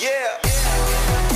Yeah.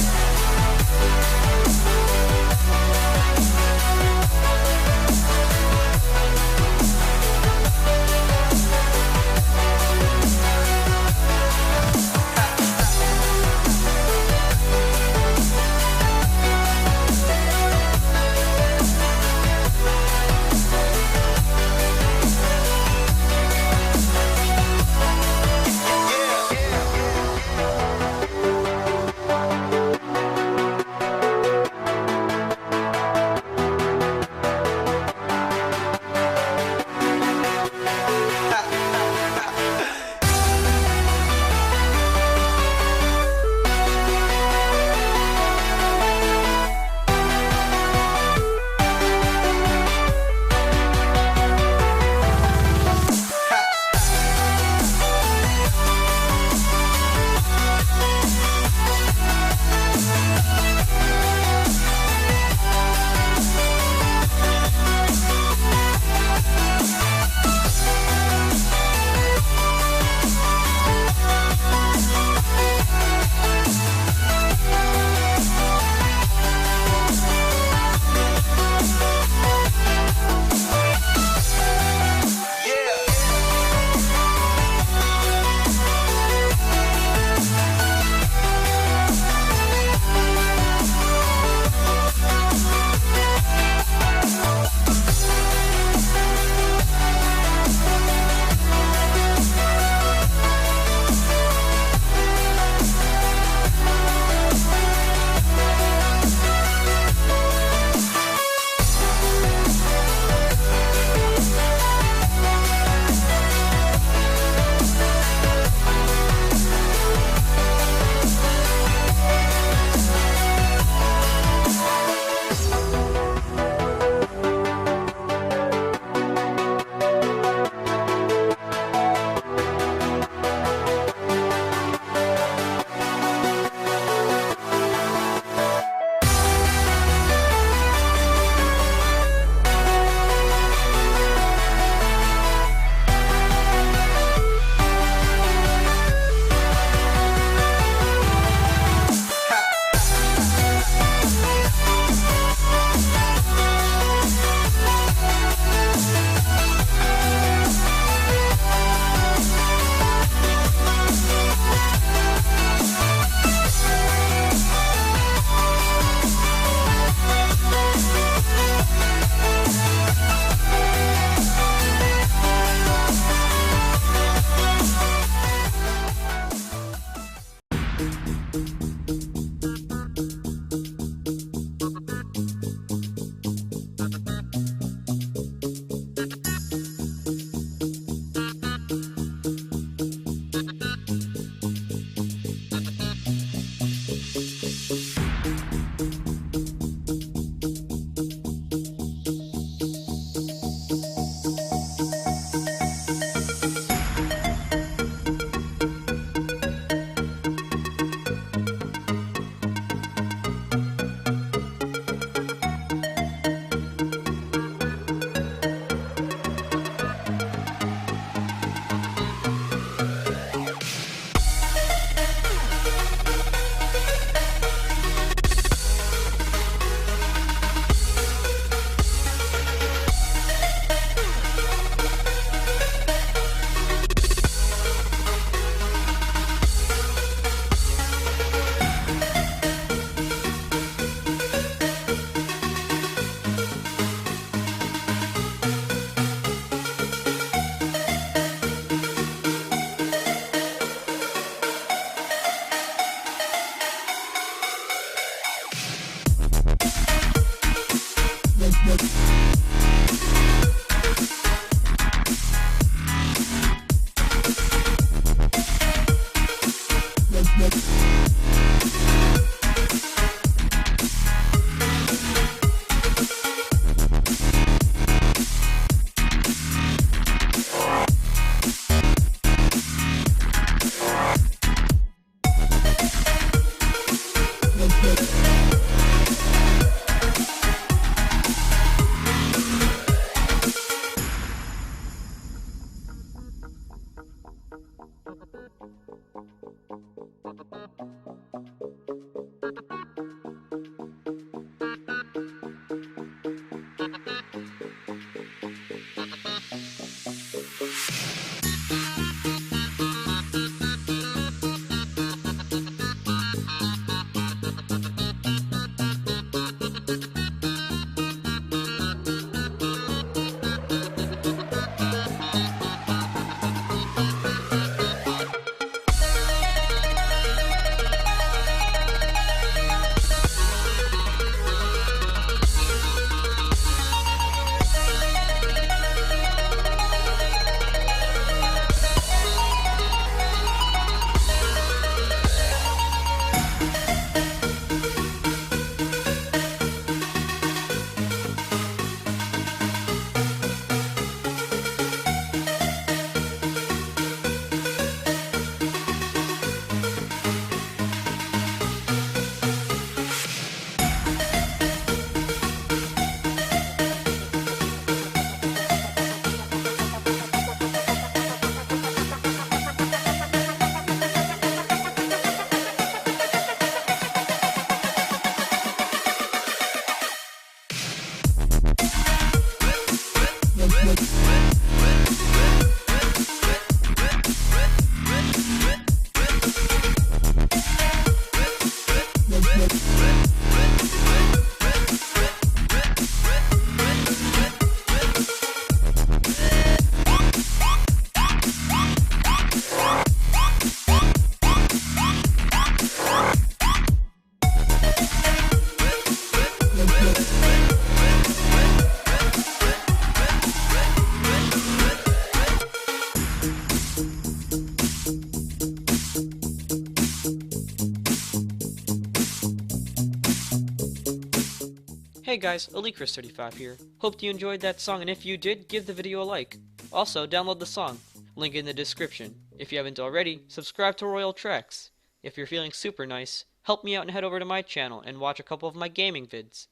Hey guys, EliteChris35 here. Hope you enjoyed that song, and if you did, give the video a like. Also, download the song. Link in the description. If you haven't already, subscribe to Royal Tracks. If you're feeling super nice, help me out and head over to my channel and watch a couple of my gaming vids.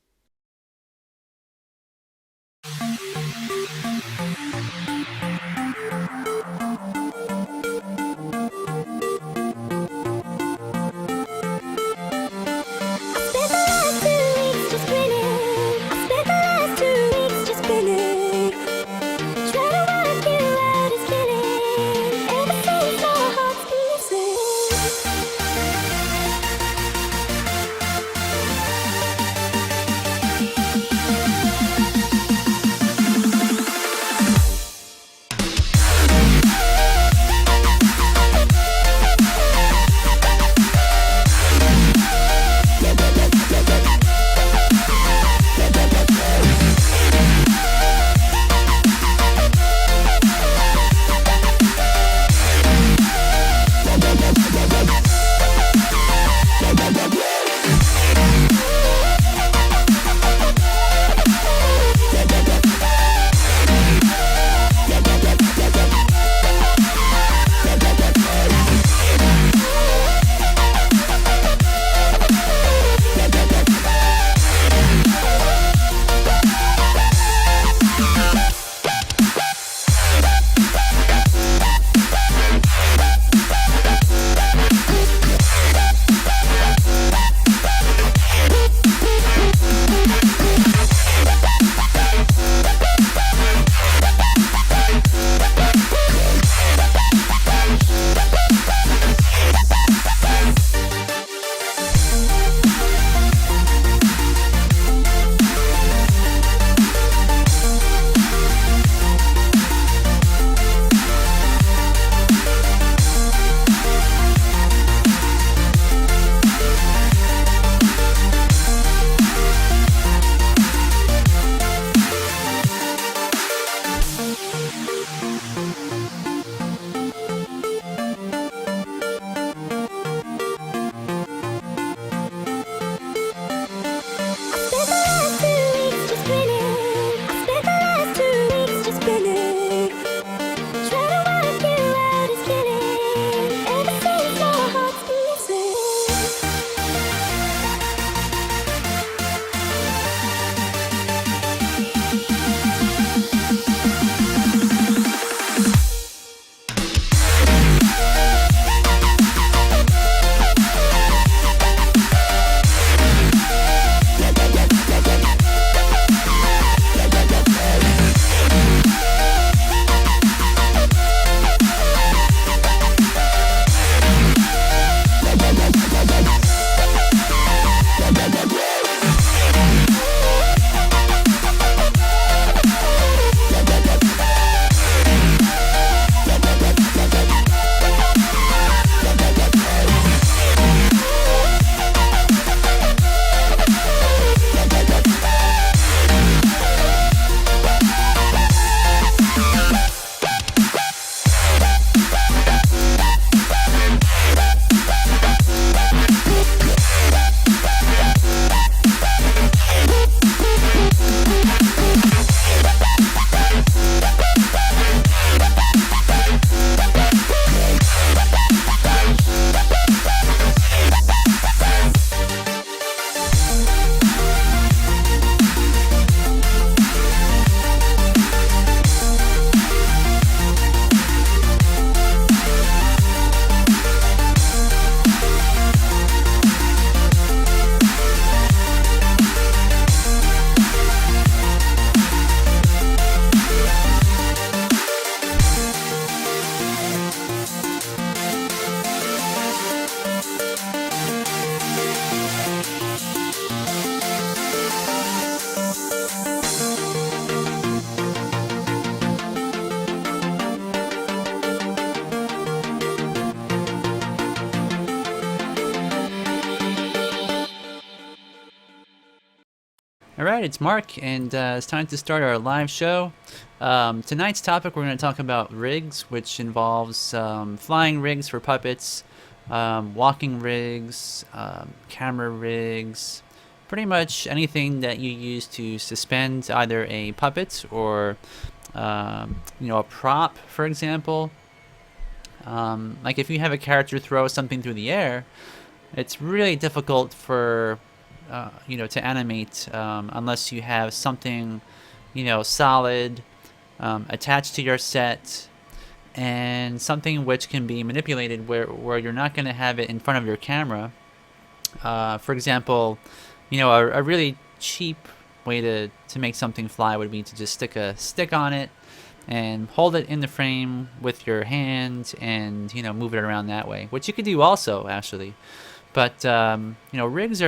Alright, it's Mark, and it's time to start our live show. Tonight's topic, we're going to talk about rigs, which involves flying rigs for puppets, walking rigs, camera rigs, pretty much anything that you use to suspend either a puppet or a prop, for example. Like if you have a character throw something through the air, it's really difficult for to animate unless you have something solid attached to your set, and something which can be manipulated where you're not going to have it in front of your camera. For example, a really cheap way to make something fly would be to just stick a stick on it and hold it in the frame with your hand and move it around that way, which you could do also actually. But rigs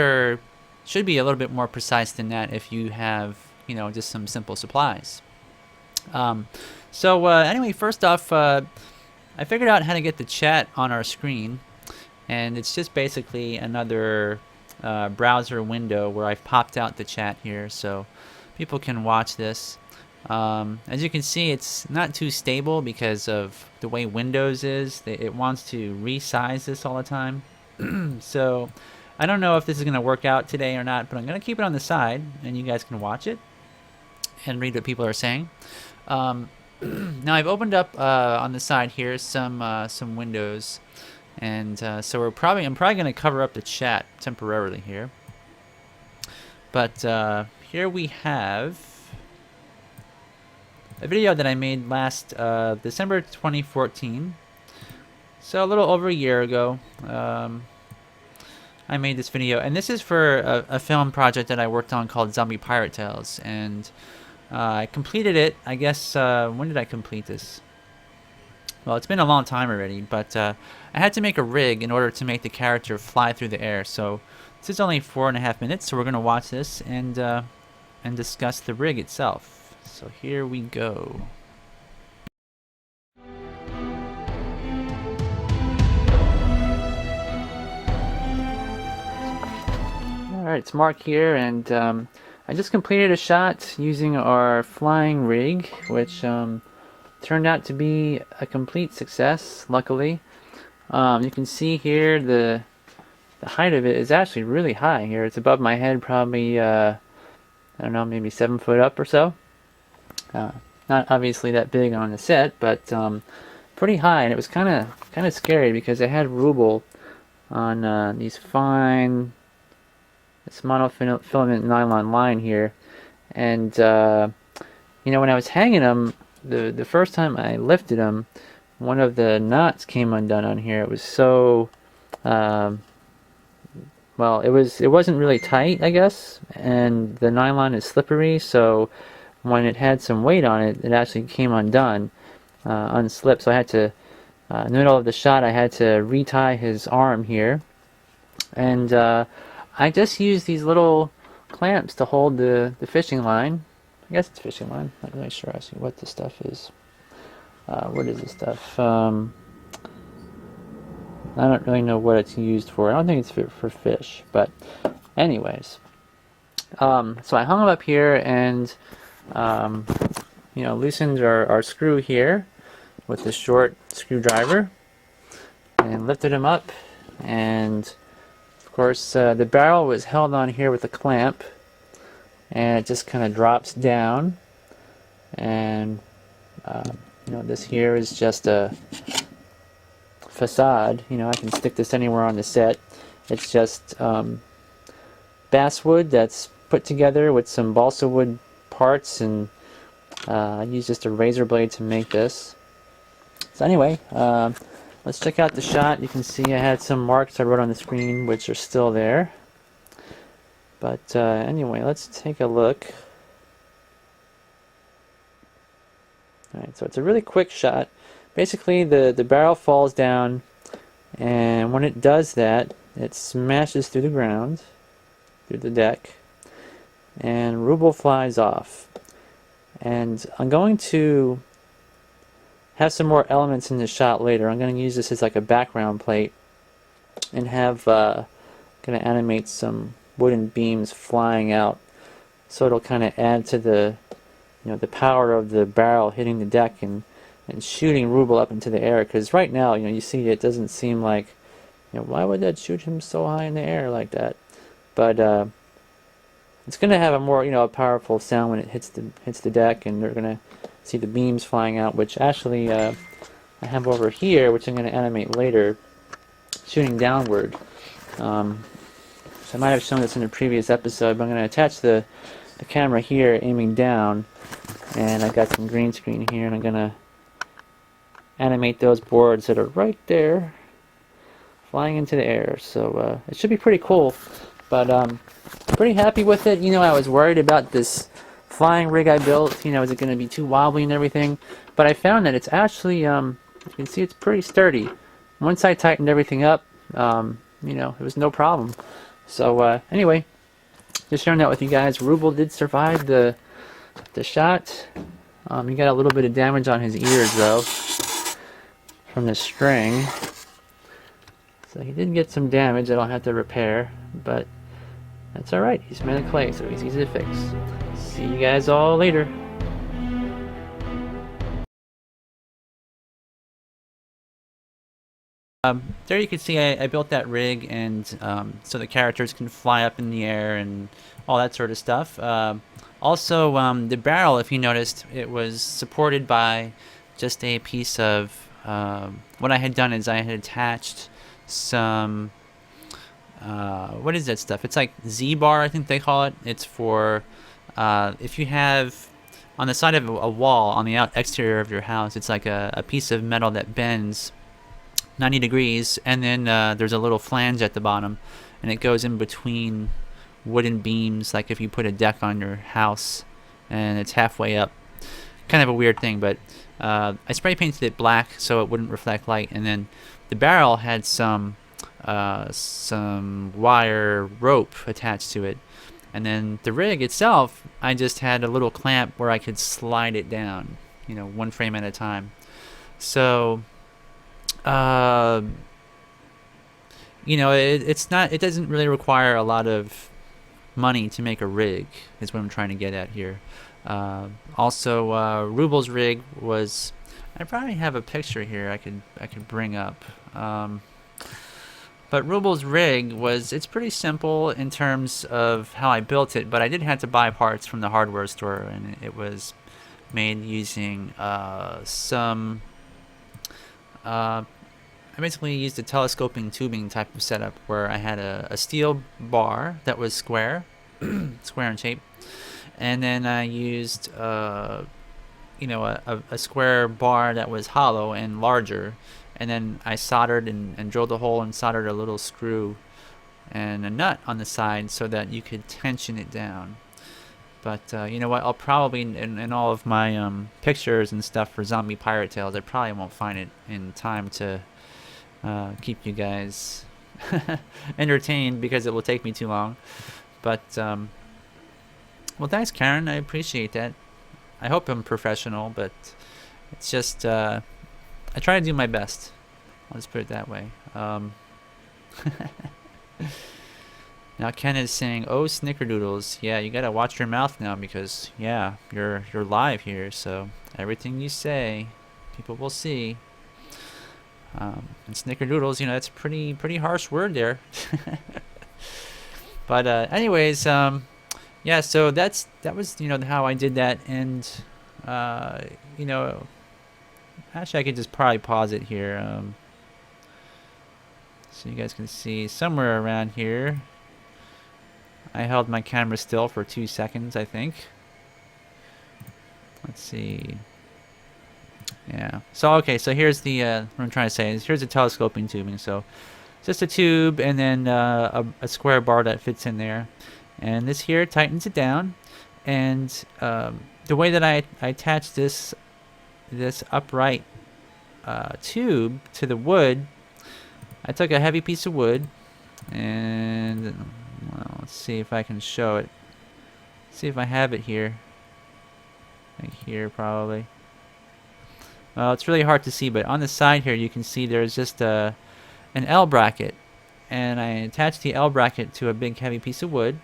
should be a little bit more precise than that if you have just some simple supplies. Anyway, first off, I figured out how to get the chat on our screen, and it's just basically another browser window where I've popped out the chat here so people can watch this. As you can see, it's not too stable because of the way Windows is. It wants to resize this all the time. So I don't know if this is going to work out today or not, but I'm going to keep it on the side and you guys can watch it and read what people are saying. Now I've opened up on the side here some windows, and so I'm probably going to cover up the chat temporarily here. But here we have a video that I made last December 2014, so a little over a year ago. I made this video, and this is for a film project that I worked on called Zombie Pirate Tales, and I completed it. I guess when did I complete this? Well, it's been a long time already, but I had to make a rig in order to make the character fly through the air. So this is only 4.5 minutes, so we're gonna watch this and discuss the rig itself. So here we go. Alright, it's Mark here, and I just completed a shot using our flying rig, which turned out to be a complete success, luckily. You can see here the height of it is actually really high here. It's above my head, probably, I don't know, maybe 7 foot up or so. Not obviously that big on the set, but pretty high, and it was kind of scary because I had Rubel on these fine, this monofilament nylon line here, and when I was hanging them, the first time I lifted them, one of the knots came undone on here. It was so well, it wasn't really tight, I guess, and the nylon is slippery, so when it had some weight on it, it actually came undone, unslipped. So I had to, in the middle of the shot, I had to retie his arm here, and I just used these little clamps to hold the fishing line. I guess it's fishing line. Not really sure actually what this stuff is. What is this stuff? I don't really know what it's used for. I don't think it's for fish, but anyways. So I hung them up here and loosened our screw here with the short screwdriver and lifted him up, and of course, the barrel was held on here with a clamp, and it just kind of drops down, and this here is just a facade. I can stick this anywhere on the set. It's just basswood that's put together with some balsa wood parts, and I used just a razor blade to make this. So anyway, let's check out the shot. You can see I had some marks I wrote on the screen, which are still there. But anyway, let's take a look. Alright, so it's a really quick shot. Basically, the barrel falls down, and when it does that, it smashes through the ground, through the deck, and Rubel flies off. And I'm going to have some more elements in the shot later. I'm going to use this as like a background plate and have going to animate some wooden beams flying out, so it'll kind of add to the the power of the barrel hitting the deck and shooting Rubel up into the air. Because right now, you see it doesn't seem like, why would that shoot him so high in the air like that? But It's gonna have a more, a powerful sound when it hits the deck, and they're gonna see the beams flying out, which actually I have over here, which I'm gonna animate later, shooting downward. So I might have shown this in a previous episode, but I'm gonna attach the camera here, aiming down, and I got some green screen here, and I'm gonna animate those boards that are right there, flying into the air. So it should be pretty cool, but pretty happy with it. I was worried about this flying rig I built. Is it going to be too wobbly and everything? But I found that it's actually, you can see it's pretty sturdy. Once I tightened everything up, it was no problem. So anyway, just sharing that with you guys. Ruble did survive the shot. He got a little bit of damage on his ears though from the string. So he did get some damage I don't have to repair, but that's alright. He's made of clay, so he's easy to fix. See you guys all later. There you can see I built that rig, and so the characters can fly up in the air and all that sort of stuff. Also, the barrel, if you noticed, it was supported by just a piece of... what I had done is I had attached some... what is that stuff? It's like Z-bar, I think they call it. It's for if you have on the side of a wall on the exterior of your house, it's like a piece of metal that bends 90 degrees, and then there's a little flange at the bottom, and it goes in between wooden beams, like if you put a deck on your house and it's halfway up. Kind of a weird thing, but I spray painted it black so it wouldn't reflect light, and then the barrel had some wire rope attached to it, and then the rig itself, I just had a little clamp where I could slide it down, one frame at a time. So it doesn't really require a lot of money to make a rig, is what I'm trying to get at here. Also, Ruble's rig was... I probably have a picture here I could bring up. But Ruble's rig it's pretty simple in terms of how I built it, but I did have to buy parts from the hardware store, and it was made using I basically used a telescoping tubing type of setup where I had a steel bar that was square, square in shape, and then I used a square bar that was hollow and larger, and then I soldered and drilled a hole and soldered a little screw and a nut on the side so that you could tension it down. But you know what, I'll probably, in all of my pictures and stuff for Zombie Pirate Tales, I probably won't find it in time to keep you guys entertained, because it will take me too long. But well, thanks, Karen, I appreciate that. I hope I'm professional, but it's just I try to do my best. I'll just put it that way. Now Ken is saying, "Oh, snickerdoodles, yeah, you gotta watch your mouth now, because yeah, you're live here, so everything you say, people will see." And snickerdoodles, that's a pretty harsh word there. But anyways, yeah, so that was how I did that, and actually I could just probably pause it here, so you guys can see somewhere around here. I held my camera still for 2 seconds, I think. Let's see. Yeah. So okay. So here's the what I'm trying to say is, here's the telescoping tubing. So just a tube, and then a square bar that fits in there, and this here tightens it down. And the way that I attach this upright tube to the wood, I took a heavy piece of wood, and well, let's see if I can show it. See if I have it here. Right here, probably. Well, it's really hard to see, but on the side here you can see there's just an L bracket, and I attached the L bracket to a big heavy piece of wood,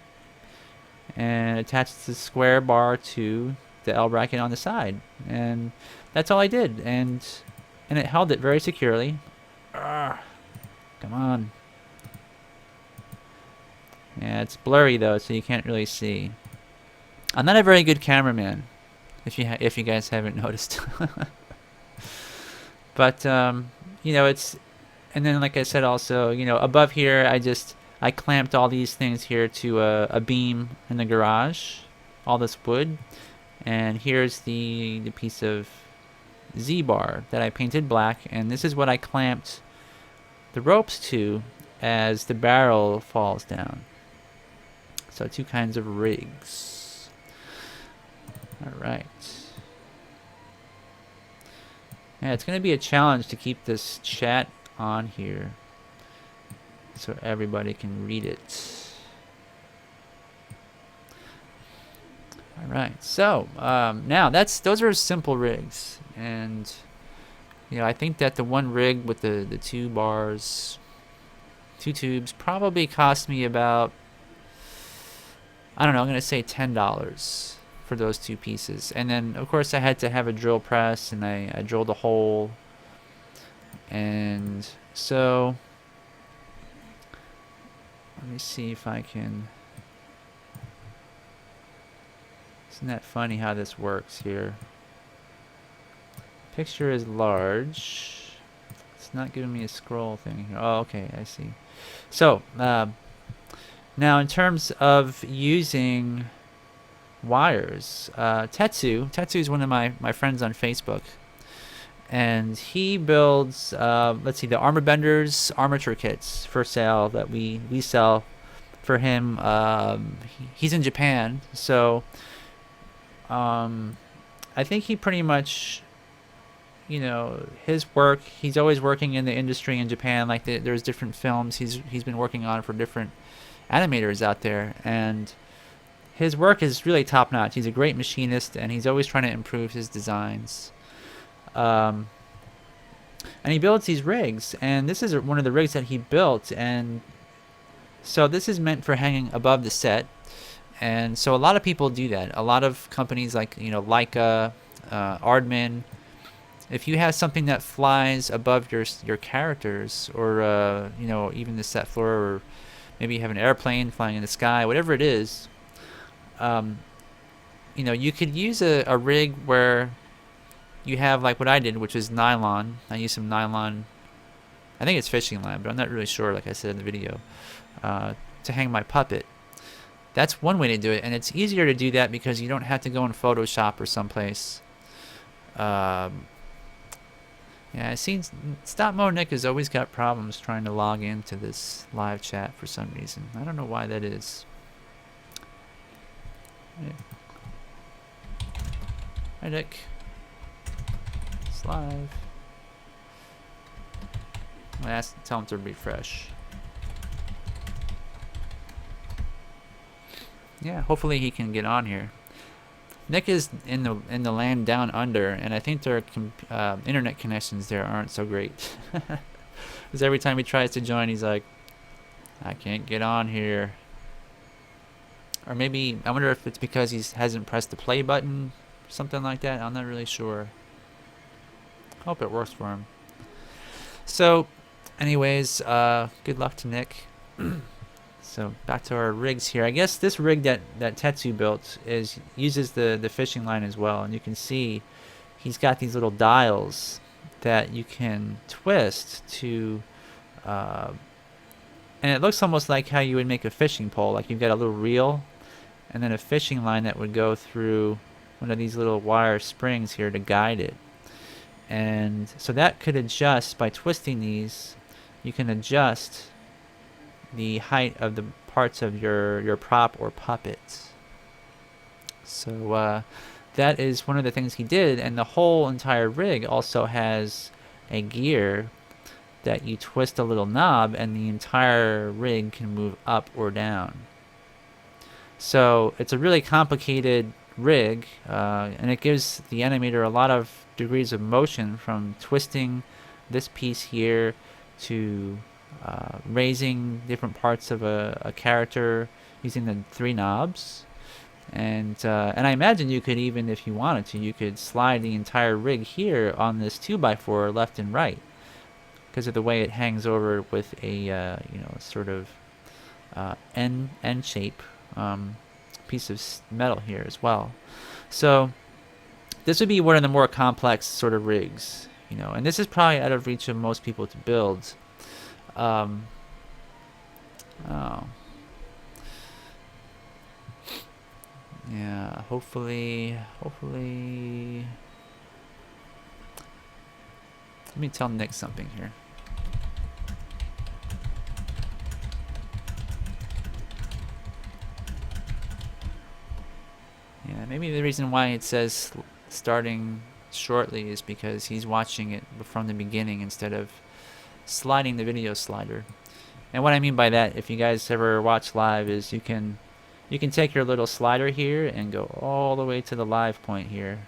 and attached the square bar to the L bracket on the side, and that's all I did, and it held it very securely. Come on. Yeah, it's blurry though, so you can't really see. I'm not a very good cameraman, if you guys haven't noticed. But you know, it's, and then like I said, also, you know, above here, I clamped all these things here to a beam in the garage, all this wood, and here's the piece of Z-bar that I painted black, and this is what I clamped the ropes to as the barrel falls down. So 2 kinds of rigs. All right. Yeah, it's going to be a challenge to keep this chat on here so everybody can read it. All right. So now those are simple rigs, and you know, I think that the one rig with the 2 bars, 2 tubes, probably cost me about, I don't know, I'm going to say $10 for those 2 pieces. And then, of course, I had to have a drill press, and I drilled a hole. And so, let me see if I can... Isn't that funny how this works here? Picture is large. It's not giving me a scroll thing here. Oh, okay, I see. So, now in terms of using wires, Tetsu is one of my friends on Facebook, and he builds let's see, the Armor Benders armature kits for sale that we sell for him. He's in Japan, so I think he pretty much, you know, his work, he's always working in the industry in Japan. Like there's different films he's been working on for different animators out there, and his work is really top notch. He's a great machinist, and he's always trying to improve his designs. And he builds these rigs, and this is one of the rigs that he built, and so this is meant for hanging above the set. And so a lot of people do that. A lot of companies like, you know, Leica, Aardman, if you have something that flies above your characters, or you know, even the set floor, or maybe you have an airplane flying in the sky, whatever it is, you know, you could use a rig where you have like what I did, which is nylon. I used some nylon, I think it's fishing line, but I'm not really sure, like I said in the video, to hang my puppet. That's one way to do it, and it's easier to do that because you don't have to go in Photoshop or someplace. Yeah, I seen Stop Mo Nick has always got problems trying to log into this live chat for some reason. I don't know why that is. Yeah. Hi Nick. It's live. Tell him to refresh. Yeah, hopefully he can get on here. Nick is in the land down under, and I think their internet connections there aren't so great. Because every time he tries to join, he's like, I can't get on here. Or maybe, I wonder if it's because he hasn't pressed the play button, something like that. I'm not really sure. Hope it works for him. So, anyways, good luck to Nick. So back to our rigs here. I guess this rig that Tetsu built uses the fishing line as well, and you can see he's got these little dials that you can twist to, and it looks almost like how you would make a fishing pole. Like you've got a little reel, and then a fishing line that would go through one of these little wire springs here to guide it. And so that could adjust by twisting these. You can adjust the height of the parts of your prop or puppet. So that is one of the things he did, and the whole entire rig also has a gear that you twist a little knob and the entire rig can move up or down. So it's a really complicated rig, and it gives the animator a lot of degrees of motion, from twisting this piece here to raising different parts of a character using the 3 knobs, and I imagine you could, even if you wanted to, you could slide the entire rig here on this 2x4 left and right because of the way it hangs over with a you know, sort of N shape piece of metal here as well. So this would be one of the more complex sort of rigs, and this is probably out of reach of most people to build. Oh. Yeah, hopefully. Let me tell Nick something here. Yeah, maybe the reason why it says starting shortly is because he's watching it from the beginning instead of sliding the video slider. And what I mean by that, if you guys ever watch live, is you can take your little slider here and go all the way to the live point here,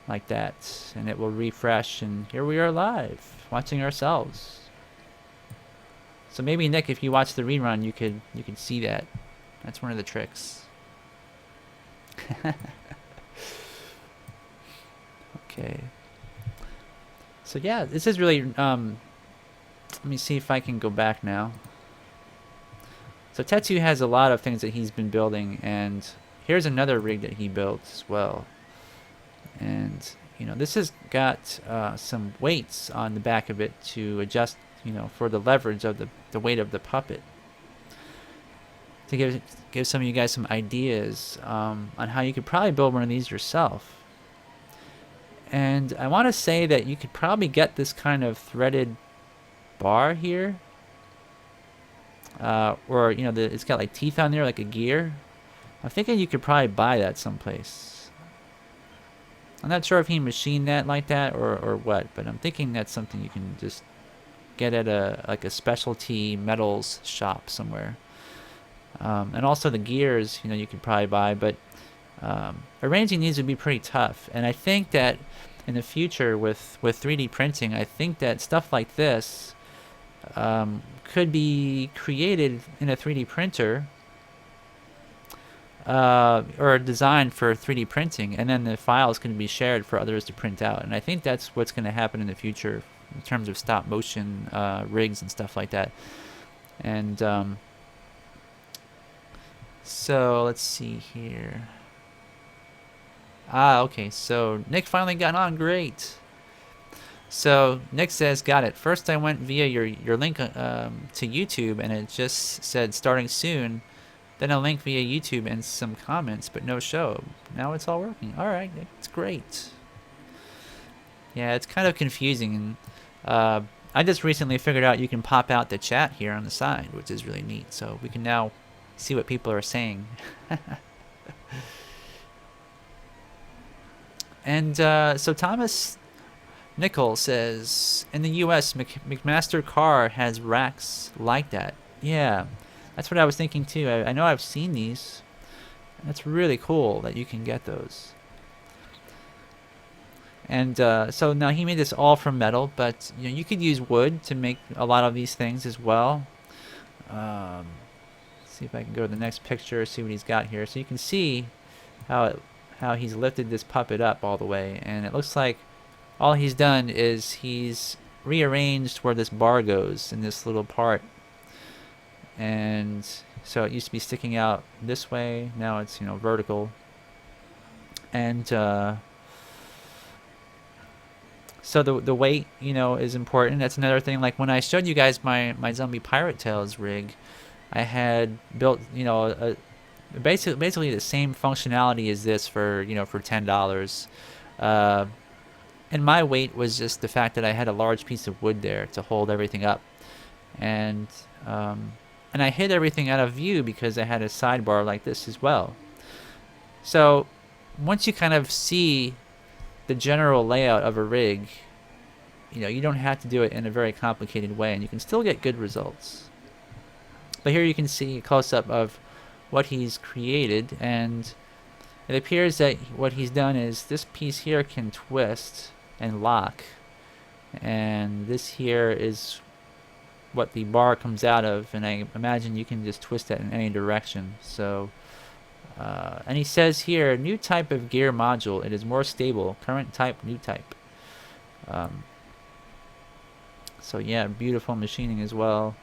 like that, and it will refresh, and here we are live, watching ourselves. So maybe Nick, if you watch the rerun, you could see that. That's one of the tricks. Okay. So yeah, this is really let me see if I can go back now. So Tetsu has a lot of things that he's been building, and here's another rig that he built as well. And this has got some weights on the back of it to adjust, for the leverage of the weight of the puppet. To give some of you guys some ideas on how you could probably build one of these yourself. And I want to say that you could probably get this kind of threaded bar here, or it's got like teeth on there like a gear. I'm thinking you could probably buy that someplace. I'm not sure if he machined that like that or what, but I'm thinking that's something you can just get at a specialty metals shop somewhere. And also the gears, you could probably buy, but arranging these would be pretty tough. And I think that in the future with 3D printing, I think that stuff like this could be created in a 3D printer or designed for 3D printing, and then the files can be shared for others to print out. And I think that's what's going to happen in the future in terms of stop motion rigs and stuff like that. And so let's see here. Okay, so Nick finally got on. Great. So Nick says, got it. First I went via your link to YouTube, and it just said starting soon. Then a link via YouTube and some comments, but no show. Now it's all working. All right, it's great. Yeah, it's kind of confusing. And I just recently figured out you can pop out the chat here on the side, which is really neat. So we can now see what people are saying. And so Thomas Nickel says, in the U.S., McMaster Car has racks like that. Yeah, that's what I was thinking too. I know I've seen these. That's really cool that you can get those. And so now he made this all from metal, but you could use wood to make a lot of these things as well. See if I can go to the next picture, see what he's got here. So you can see how he's lifted this puppet up all the way, and it looks like all he's done is he's rearranged where this bar goes in this little part. And so it used to be sticking out this way, now it's vertical. And so the weight is important. That's another thing. Like when I showed you guys my Zombie Pirate Tales rig, I had built basically the same functionality as this for for $10. And my weight was just the fact that I had a large piece of wood there to hold everything up, and I hid everything out of view because I had a sidebar like this as well. So once you kind of see the general layout of a rig, you don't have to do it in a very complicated way, and you can still get good results. But here you can see a close-up of what he's created, and it appears that what he's done is this piece here can twist and lock, and this here is what the bar comes out of, and I imagine you can just twist that in any direction. So and he says here, new type of gear module, it is more stable, current type, new type. So yeah, beautiful machining as well.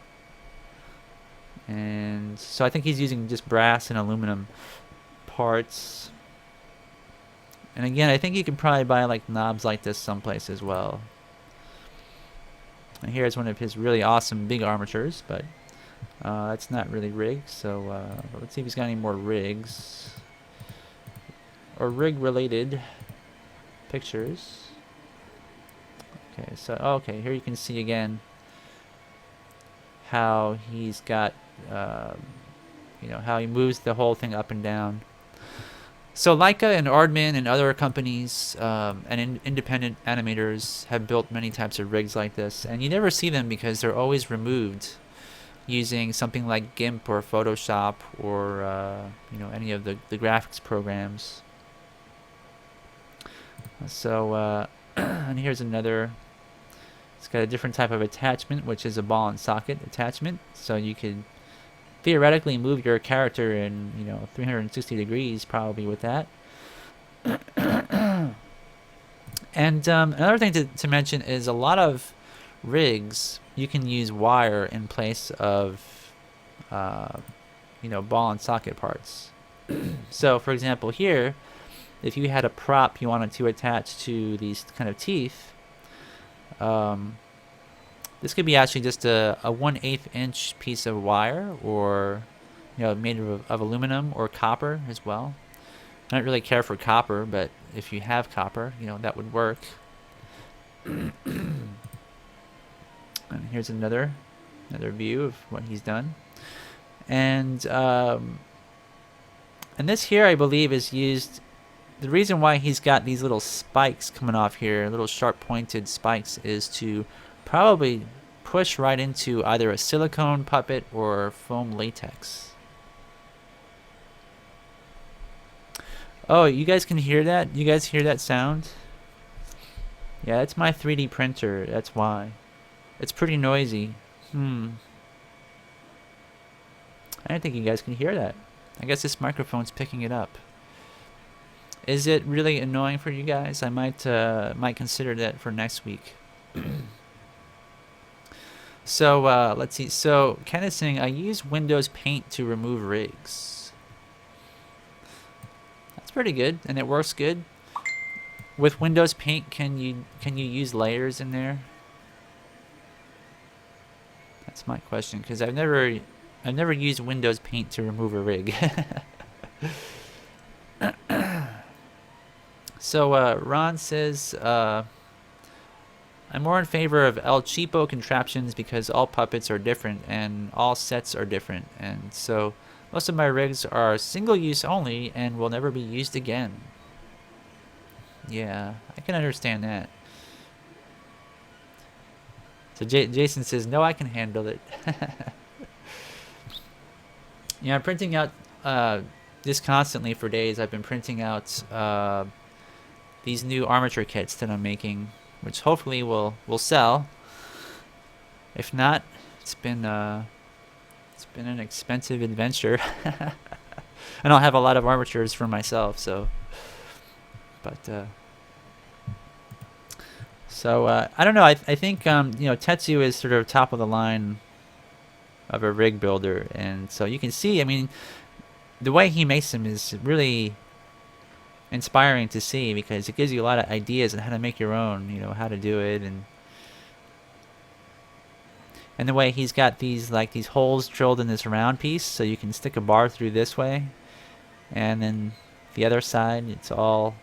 And so I think he's using just brass and aluminum parts. And again, I think you can probably buy like knobs like this someplace as well. And here's one of his really awesome big armatures, but that's not really rigged. So let's see if he's got any more rigs or rig-related pictures. Okay, so okay, here you can see again how he's got, you know, how he moves the whole thing up and down. So Leica and Aardman and other companies and independent animators have built many types of rigs like this, and you never see them because they're always removed using something like GIMP or Photoshop or you know, any of the graphics programs. So and here's another. It's got a different type of attachment, which is a ball and socket attachment, so you could theoretically move your character in, you know, 360 degrees probably with that. And another thing to mention is a lot of rigs you can use wire in place of you know, ball and socket parts. So for example here, if you had a prop you wanted to attach to these kind of teeth, this could be actually just a 1/8 inch piece of wire, or, you know, made of aluminum or copper as well. I don't really care for copper, but if you have copper, you know, that would work. And here's another view of what he's done. And this here, I believe, is used. The reason why he's got these little spikes coming off here, little sharp pointed spikes, is to probably push right into either a silicone puppet or foam latex. Oh, you guys can hear that? You guys hear that sound? Yeah, that's my 3D printer. That's why. It's pretty noisy. I don't think you guys can hear that. I guess this microphone's picking it up. Is it really annoying for you guys? I might consider that for next week. So let's see. So Ken is saying I use Windows Paint to remove rigs. That's pretty good, and it works good. With Windows Paint, can you use layers in there? That's my question, because I've never used Windows Paint to remove a rig. So Ron says I'm more in favor of El Cheapo contraptions because all puppets are different and all sets are different, and so most of my rigs are single use only and will never be used again. Yeah, I can understand that. So Jason says, no, I can handle it. Yeah, I'm printing out this constantly for days. I've been printing out these new armature kits that I'm making, which hopefully will sell. If not, it's been an expensive adventure. And I'll have a lot of armatures for myself, so I don't know. I think you know, Tetsu is sort of top of the line of a rig builder, and so you can see, I mean, the way he makes them is really inspiring to see, because it gives you a lot of ideas on how to make your own, you know, how to do it, and the way he's got these holes drilled in this round piece, so you can stick a bar through this way, and then the other side it's all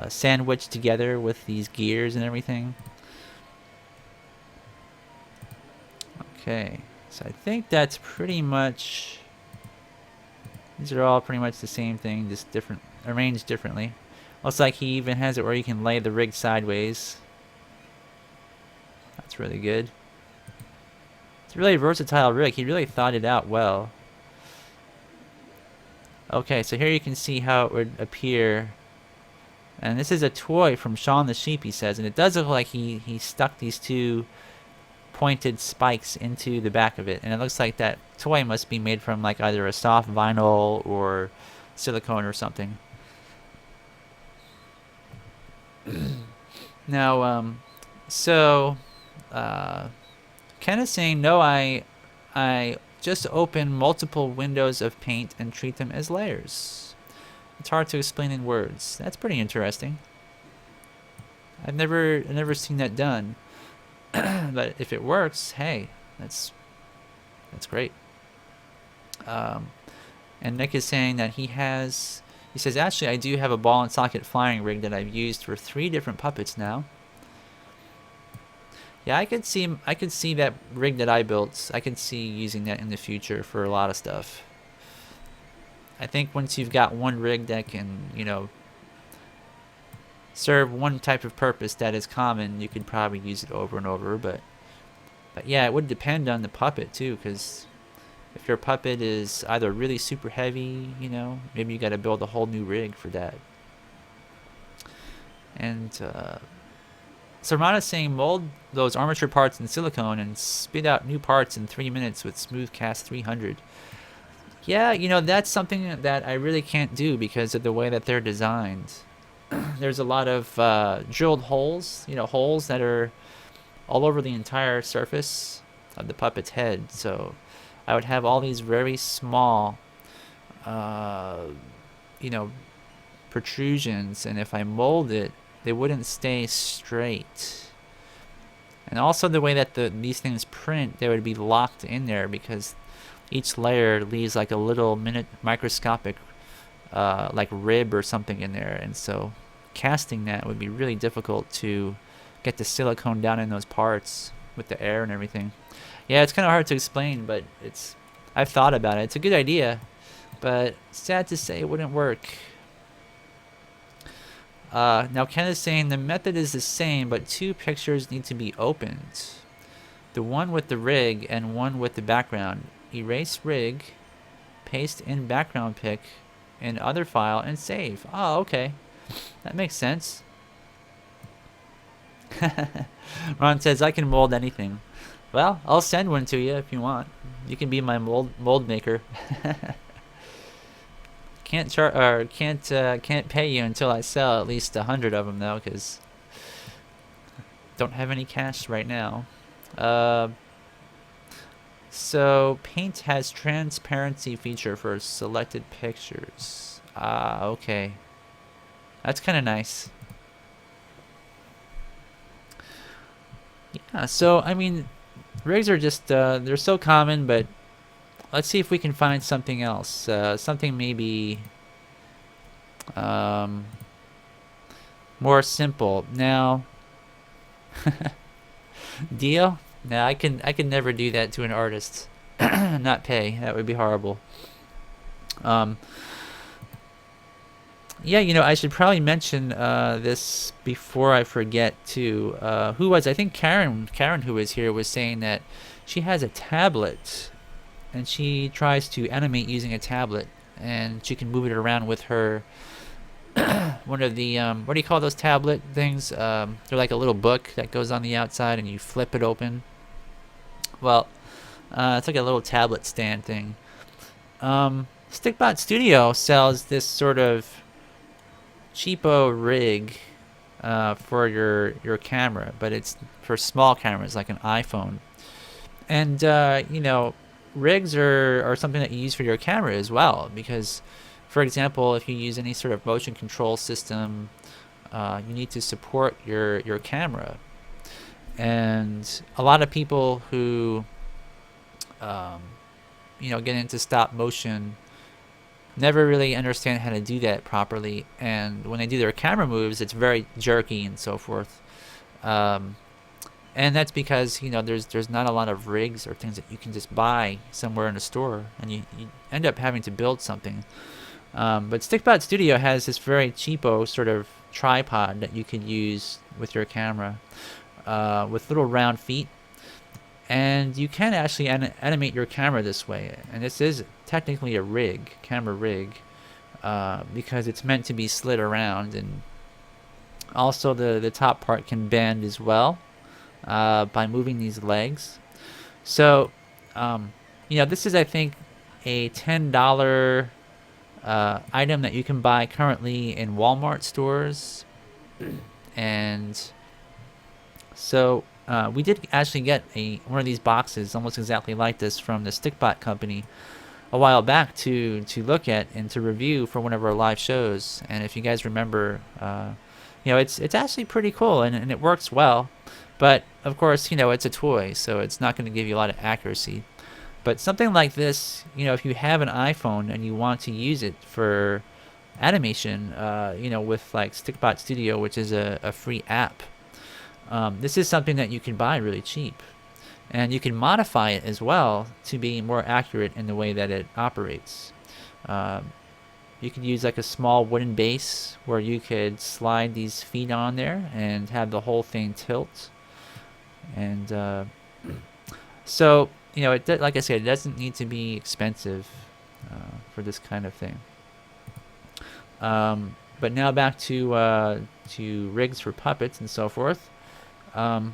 sandwiched together with these gears and everything. Okay, so I think that's pretty much, these are all pretty much the same thing, just different, arranged differently. Looks like he even has it where you can lay the rig sideways. That's really good. It's a really versatile rig. He really thought it out well. Okay, so here you can see how it would appear. And this is a toy from Shaun the Sheep, he says, and it does look like he stuck these two pointed spikes into the back of it, and it looks like that toy must be made from like either a soft vinyl or silicone or something. Now, so Ken is saying, no, I just open multiple windows of Paint and treat them as layers. It's hard to explain in words. That's pretty interesting. I've never seen that done. But if it works, hey, that's great. And Nick is saying that he says, actually, I do have a ball and socket flying rig that I've used for 3 different puppets now. Yeah, I could see that rig that I built. I could see using that in the future for a lot of stuff. I think once you've got one rig that can, serve one type of purpose that is common, you could probably use it over and over. But yeah, it would depend on the puppet too, because if your puppet is either really super heavy, maybe you got to build a whole new rig for that. And so Ramana's saying mold those armature parts in silicone and spit out new parts in 3 minutes with Smoothcast 300. Yeah, that's something that I really can't do because of the way that they're designed. There's a lot of drilled holes, holes that are all over the entire surface of the puppet's head. So I would have all these very small, protrusions, and if I mold it, they wouldn't stay straight. And also the way that these things print, they would be locked in there because each layer leaves like a little microscopic like rib or something in there, and so casting that would be really difficult to get the silicone down in those parts with the air and everything. Yeah, it's kind of hard to explain, but I've thought about it. It's a good idea, but sad to say it wouldn't work. Now Ken is saying the method is the same, but 2 pictures need to be opened. The one with the rig and one with the background. Erase rig, paste in background pic in other file, and save. Oh, okay. That makes sense. Ron says, I can mold anything. Well, I'll send one to you if you want. You can be my mold maker. Can't pay you until I sell at least 100 of them though, because don't have any cash right now. So Paint has transparency feature for selected pictures. Okay. That's kind of nice. Yeah, so I mean, rigs are just they're so common, but let's see if we can find something else. Something maybe more simple. Now, deal? No, I can never do that to an artist. Not pay. That would be horrible. Yeah, I should probably mention this before I forget too. Who was? I think Karen, who was here, was saying that she has a tablet, and she tries to animate using a tablet, and she can move it around with her. One of the what do you call those tablet things? They're like a little book that goes on the outside, and you flip it open. Well, it's like a little tablet stand thing. Stickbot Studio sells this sort of cheapo rig for your camera, but it's for small cameras like an iPhone. And rigs are something that you use for your camera as well, because for example, if you use any sort of motion control system, you need to support your camera. And a lot of people who get into stop motion never really understand how to do that properly, and when they do their camera moves, it's very jerky and so forth. And that's because there's not a lot of rigs or things that you can just buy somewhere in a store, and you end up having to build something. But Stickbot Studio has this very cheapo sort of tripod that you can use with your camera, with little round feet, and you can actually animate your camera this way. And this is technically a camera rig, because it's meant to be slid around, and also the top part can bend as well by moving these legs. So this is, I think, a $10 item that you can buy currently in Walmart stores. And so we did actually get one of these boxes almost exactly like this from the Stickbot company a while back to look at and to review for one of our live shows. And if you guys remember, it's actually pretty cool, and it works well. But of course, it's a toy, so it's not going to give you a lot of accuracy. But something like this, if you have an iPhone and you want to use it for animation, with like Stickbot Studio, which is a free app, this is something that you can buy really cheap. And you can modify it as well to be more accurate in the way that it operates. You could use like a small wooden base where you could slide these feet on there and have the whole thing tilt. And so, like I said, it doesn't need to be expensive for this kind of thing. But now back to rigs for puppets and so forth. One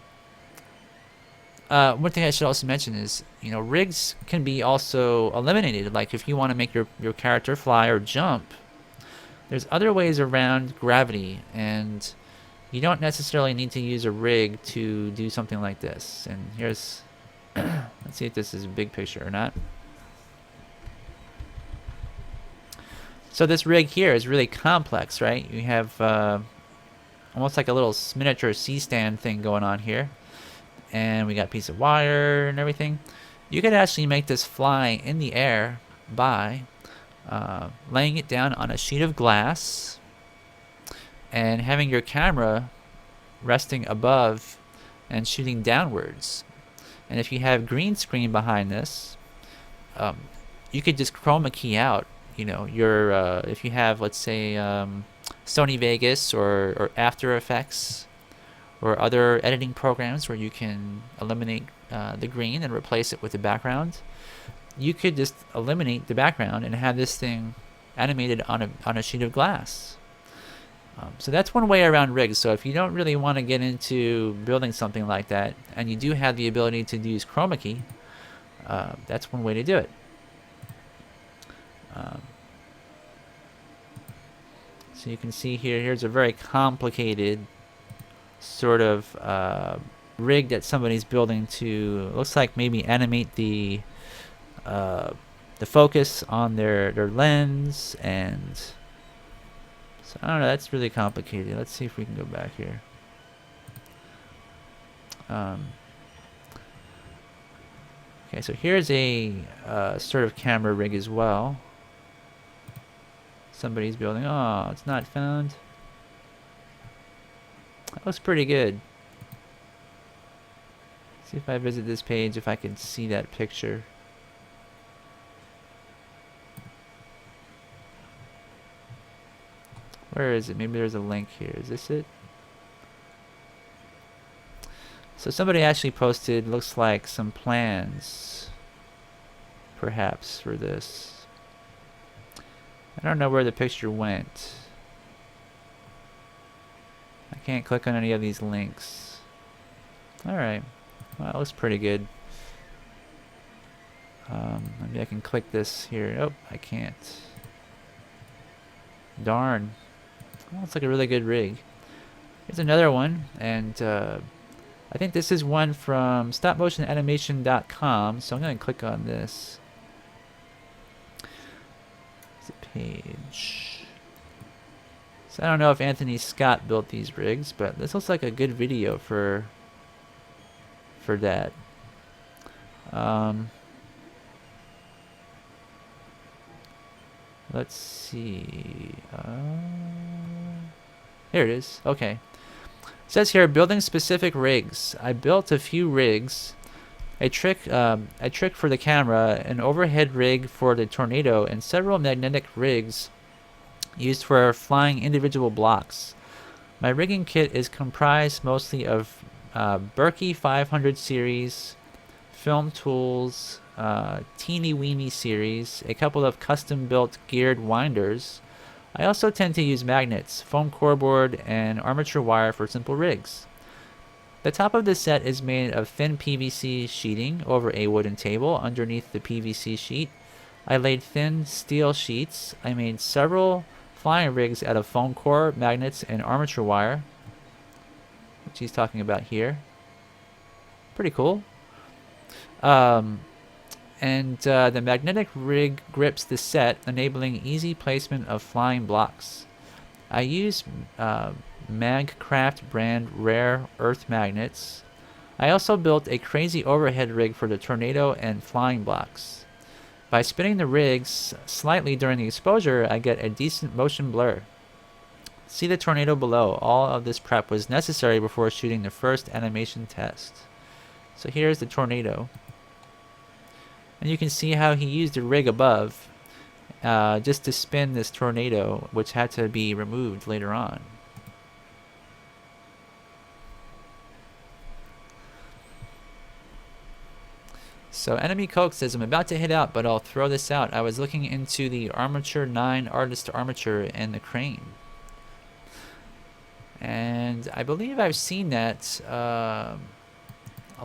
thing I should also mention is, rigs can be also eliminated. Like if you want to make your character fly or jump, there's other ways around gravity, and you don't necessarily need to use a rig to do something like this. And here's, let's see if this is a big picture or not. So this rig here is really complex, right? You have almost like a little miniature C-stand thing going on here. And we got a piece of wire and everything. You could actually make this fly in the air by laying it down on a sheet of glass and having your camera resting above and shooting downwards. And if you have green screen behind this, you could just chroma key out, your if you have, let's say, Sony Vegas or After Effects or other editing programs where you can eliminate the green and replace it with the background, you could just eliminate the background and have this thing animated on a sheet of glass. So that's one way around rigs. So if you don't really want to get into building something like that, and you do have the ability to use chroma key, that's one way to do it. So you can see here's a very complicated sort of rig that somebody's building to, looks like maybe animate the focus on their lens. And so I don't know, that's really complicated. Let's see if we can go back here. Okay, so here's a sort of camera rig as well. Somebody's building. Oh, it's not found. That looks pretty good. See if I visit this page, if I can see that picture. Where is it? Maybe there's a link here. Is this it? So somebody actually posted, looks like, some plans, perhaps, for this. I don't know where the picture went. I can't click on any of these links. Alright. Well, that looks pretty good. Maybe I can click this here. Oh, I can't. Darn. Well, it's like a really good rig. Here's another one, and I think this is one from stopmotionanimation.com, so I'm going to click on this. It's a page. So I don't know if Anthony Scott built these rigs, but this looks like a good video for that. Let's see. Here it is. Okay. It says here, building specific rigs. I built a few rigs. A trick for the camera, an overhead rig for the tornado, and several magnetic rigs used for flying individual blocks. My rigging kit is comprised mostly of Berkey 500 series, film tools, teeny weeny series, a couple of custom built geared winders. I also tend to use magnets, foam core board, and armature wire for simple rigs. The top of the set is made of thin PVC sheeting over a wooden table. Underneath the PVC sheet, I laid thin steel sheets. I made several flying rigs out of foam core, magnets, and armature wire, which he's talking about here. Pretty cool. The magnetic rig grips the set, enabling easy placement of flying blocks. I use Magcraft brand rare earth magnets. I also built a crazy overhead rig for the tornado and flying blocks. By spinning the rigs slightly during the exposure, I get a decent motion blur. See the tornado below. All of this prep was necessary before shooting the first animation test. So here's the tornado. And you can see how he used the rig above just to spin this tornado, which had to be removed later on. So Enemy Coke says, I'm about to hit out, but I'll throw this out. I was looking into the Armature 9 Artist Armature and the crane. And I believe I've seen that a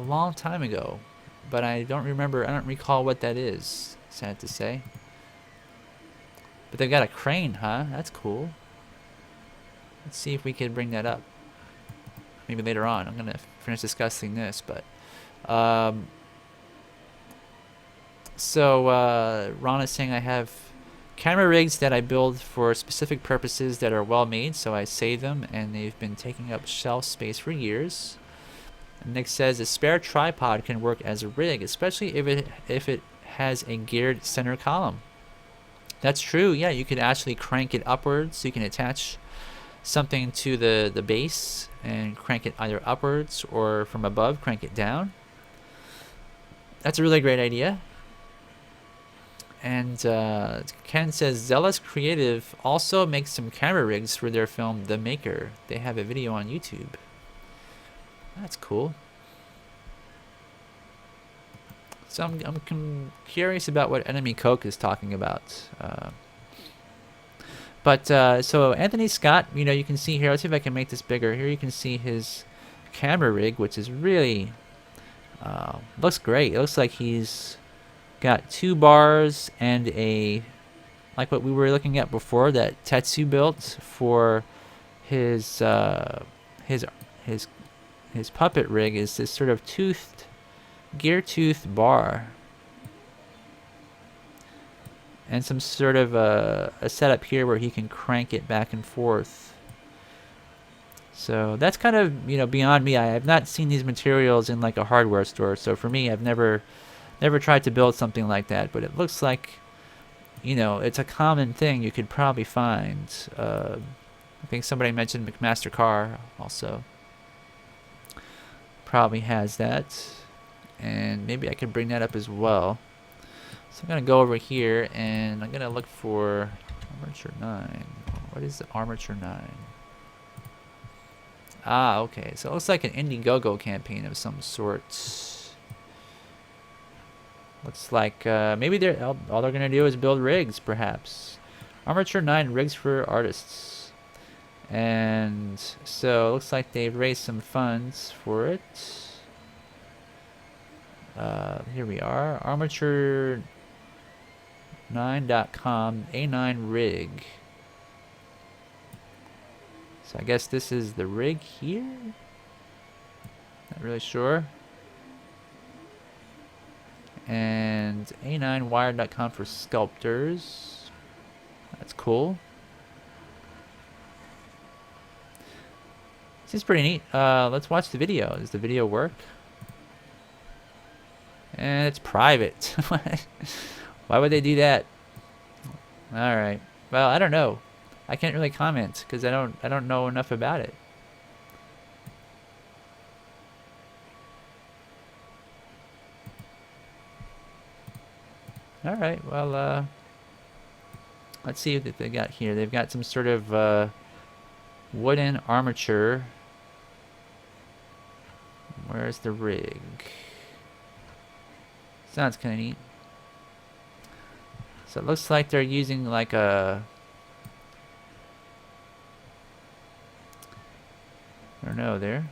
long time ago. But I don't recall what that is, sad to say. But they've got a crane, huh? That's cool. Let's see if we can bring that up. Maybe later on. I'm going to finish discussing this, but... Ron is saying I have camera rigs that I build for specific purposes that are well made, so I save them, and they've been taking up shelf space for years. And Nick says a spare tripod can work as a rig, especially if it has a geared center column. That's true. Yeah, you could actually crank it upwards, so you can attach something to the base and crank it either upwards or from above, crank it down. That's a really great idea. And Ken says Zealous Creative also makes some camera rigs for their film The Maker. They have a video on YouTube. That's cool. So I'm curious about what Enemy Coke is talking about. So Anthony Scott, you can see here. Let's see if I can make this bigger. Here you can see his camera rig, which is really looks great. It looks like he's got 2 bars and like what we were looking at before, that Tetsu built for his puppet rig, is this sort of gear tooth bar, and some sort of a setup here where he can crank it back and forth. So that's kind of beyond me. I have not seen these materials in like a hardware store, so for me, I've never tried to build something like that, but it looks like, it's a common thing you could probably find. I think somebody mentioned McMaster Carr also probably has that, and maybe I could bring that up as well. So I'm going to go over here, and I'm going to look for Armature 9. What is the Armature 9? Ah, okay, so it looks like an Indiegogo campaign of some sort. Looks like maybe all they're gonna do is build rigs, perhaps. Armature 9 rigs for artists, and so it looks like they've raised some funds for it. Here we are, Armature9.com A9 rig. So I guess this is the rig here. Not really sure. And A9wire.com for sculptors. That's cool. This is pretty neat. Let's watch the video. Does the video work? And it's private. Why would they do that? Alright. Well, I don't know. I can't really comment because I don't know enough about it. Alright, well, let's see what they got here. They've got some sort of wooden armature. Where's the rig? Sounds kind of neat. So it looks like they're using like a... I don't know there.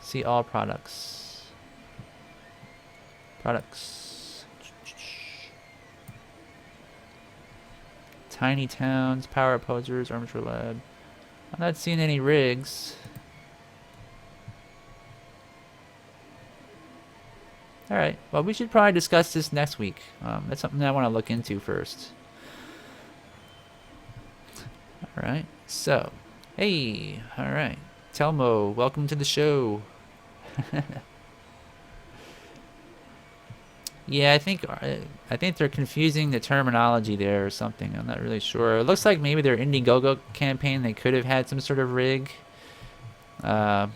See all products. Tiny Towns, Power Posers, Armature Lab. I'm not seeing any rigs. All right. Well, we should probably discuss this next week. That's something I want to look into first. All right. So, hey. All right. Telmo, welcome to the show. Yeah, I think they're confusing the terminology there or something. I'm not really sure. It looks like maybe their Indiegogo campaign, they could have had some sort of rig. But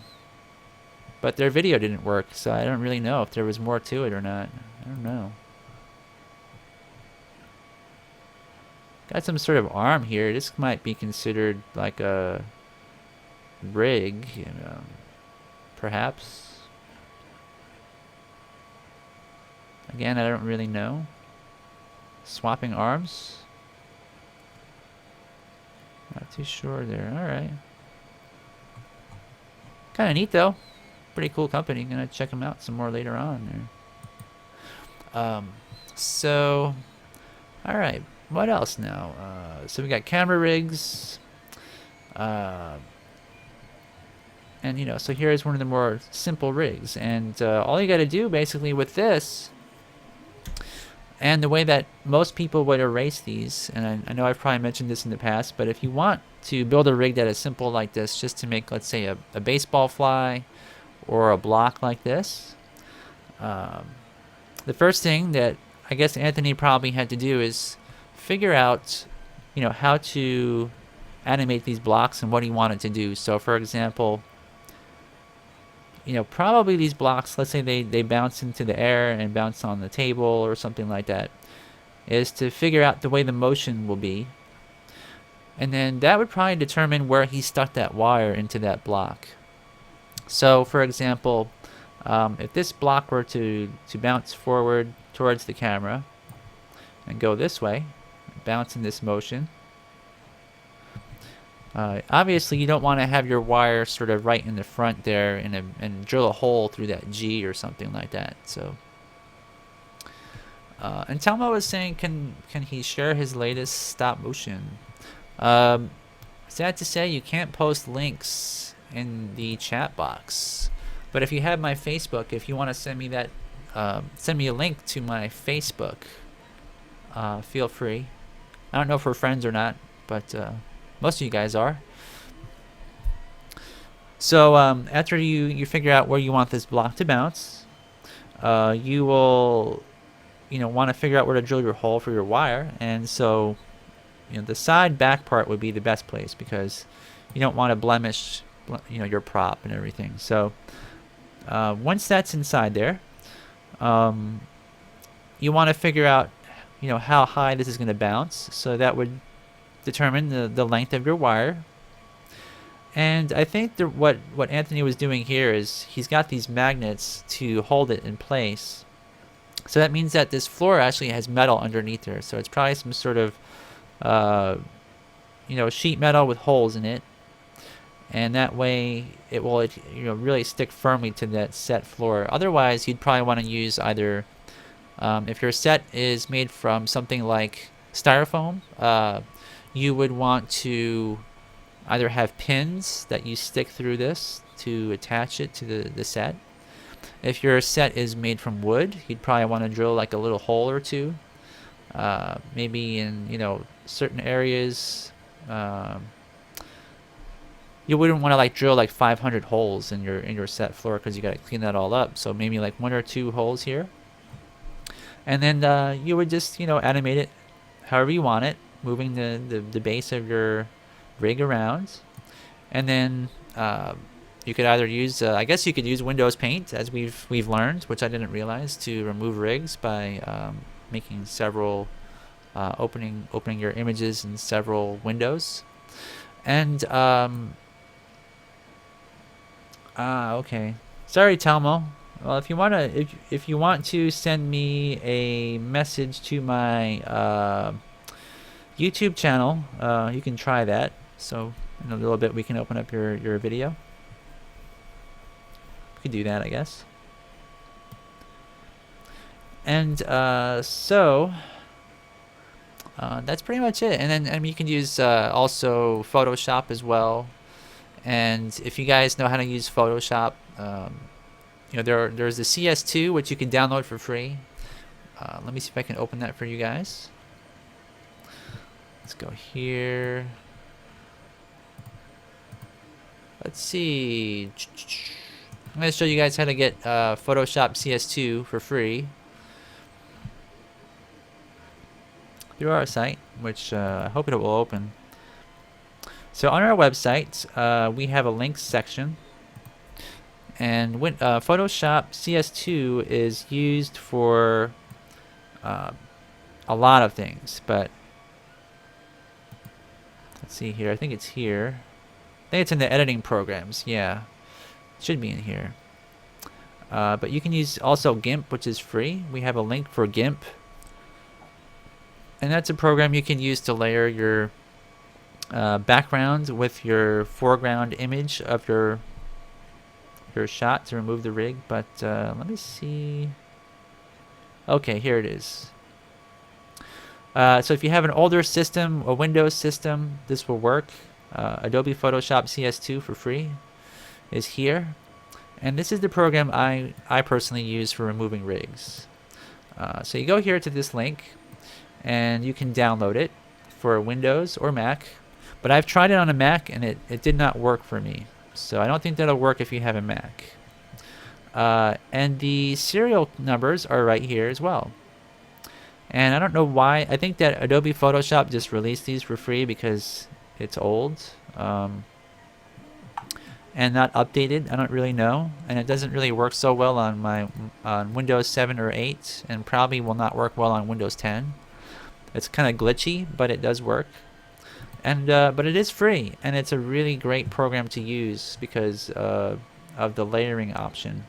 their video didn't work, so I don't really know if there was more to it or not. I don't know. Got some sort of arm here. This might be considered like a rig, perhaps. Again, I don't really know. Swapping arms? Not too sure there. Alright. Kind of neat, though. Pretty cool company. Gonna check them out some more later on there. So... Alright. What else now? So we got camera rigs. And, so here's one of the more simple rigs. And all you got to do, basically, with this... And the way that most people would erase these, and I know I've probably mentioned this in the past, but if you want to build a rig that is simple like this, just to make, let's say, a baseball fly or a block like this, the first thing that I guess Anthony probably had to do is figure out, how to animate these blocks and what he wanted to do. So, for example, probably these blocks, let's say they bounce into the air and bounce on the table or something like that, is to figure out the way the motion will be. And then that would probably determine where he stuck that wire into that block. So, for example, if this block were to bounce forward towards the camera and go this way, bounce in this motion, obviously, you don't want to have your wire sort of right in the front there and drill a hole through that G or something like that. So, and Telmo was saying, can he share his latest stop motion? Sad to say, you can't post links in the chat box. But if you have my Facebook, if you want to send me that, send me a link to my Facebook. Feel free. I don't know if we're friends or not, but. Most of you guys are. So after you figure out where you want this block to bounce, you will want to figure out where to drill your hole for your wire. And so the side back part would be the best place because you don't want to blemish your prop and everything. So once that's inside there, you want to figure out how high this is going to bounce. So that would determine the length of your wire. And I think what Anthony was doing here is he's got these magnets to hold it in place. So that means that this floor actually has metal underneath there. So it's probably some sort of sheet metal with holes in it. And that way it will really stick firmly to that set floor. Otherwise, you'd probably want to use either if your set is made from something like styrofoam, you would want to either have pins that you stick through this to attach it to the set. If your set is made from wood, you'd probably want to drill like a little hole or two. Maybe in certain areas, you wouldn't want to like drill like 500 holes in your set floor because you got to clean that all up. So maybe like 1 or 2 holes here, and then you would just animate it however you want it, moving the base of your rig around. And then you could either use I guess you could use Windows Paint, as we've learned, which I didn't realize, to remove rigs by making several opening your images in several windows. And okay, sorry Telmo. Well, if you want to send me a message to my YouTube channel, you can try that. So in a little bit we can open up your video. We could do that, I guess. And so that's pretty much it. And then you can use also Photoshop as well. And if you guys know how to use Photoshop, there's the CS2 which you can download for free. Let me see if I can open that for you guys. Let's go here. Let's see. I'm going to show you guys how to get Photoshop CS2 for free through our site, which I hope it will open. So on our website, we have a links section, and when Photoshop CS2 is used for a lot of things, but let's see here. I think it's here. I think it's in the editing programs. Yeah, it should be in here. But you can use also GIMP, which is free. We have a link for GIMP, and that's a program you can use to layer your background with your foreground image of your shot to remove the rig. But let me see. Okay, here it is. So if you have an older system, a Windows system, this will work. Adobe Photoshop CS2 for free is here. And this is the program I personally use for removing rigs. So you go here to this link, and you can download it for Windows or Mac. But I've tried it on a Mac, and it did not work for me. So I don't think that'll work if you have a Mac. And the serial numbers are right here as well. And I don't know why. I think that Adobe Photoshop just released these for free because it's old and not updated. I don't really know. And it doesn't really work so well on Windows 7 or 8, and probably will not work well on Windows 10. It's kind of glitchy, but it does work. And but it is free, and it's a really great program to use because of the layering option.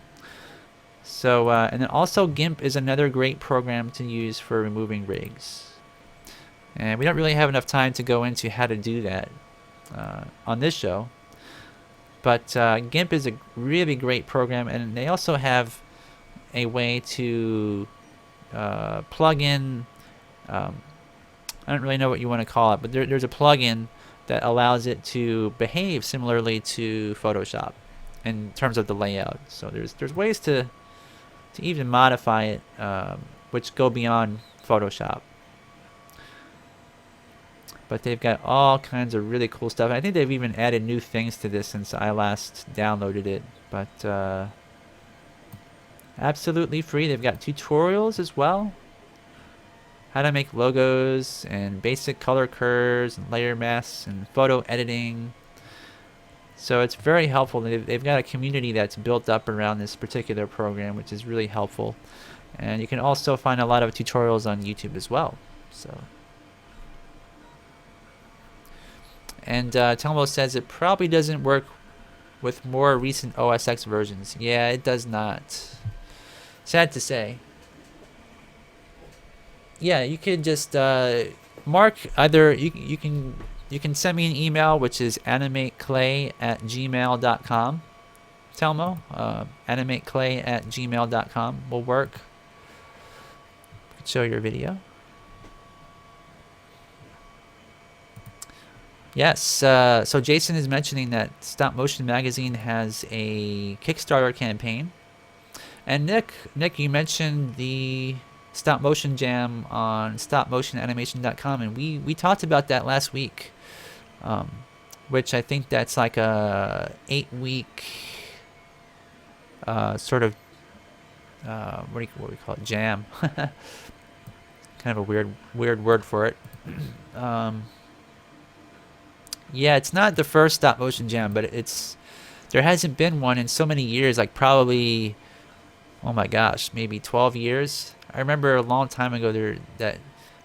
So and then also GIMP is another great program to use for removing rigs. And we don't really have enough time to go into how to do that on this show. But GIMP is a really great program, and they also have a way to plug in. I don't really know what you want to call it, but there's a plugin that allows it to behave similarly to Photoshop in terms of the layout. So there's ways to even modify it, which go beyond Photoshop. But they've got all kinds of really cool stuff. I think they've even added new things to this since I last downloaded it. But absolutely free. They've got tutorials as well. How to make logos and basic color curves and layer masks and photo editing. So it's very helpful. They've got a community that's built up around this particular program, which is really helpful. And you can also find a lot of tutorials on YouTube as well. So. And Telmo says it probably doesn't work with more recent OS X versions. Yeah, it does not. Sad to say. Yeah, you can just mark either you can send me an email, which is animateclay@gmail.com. Telmo, animateclay@gmail.com will work. I can show your video. Yes, so Jason is mentioning that Stop Motion Magazine has a Kickstarter campaign. And Nick, you mentioned the Stop Motion Jam on stopmotionanimation.com, and we talked about that last week, which I think that's like a 8-week sort of what do we call it, jam. Kind of a weird word for it. Yeah, it's not the first stop motion jam, but there hasn't been one in so many years, like probably, oh my gosh, maybe 12 years. I remember a long time ago that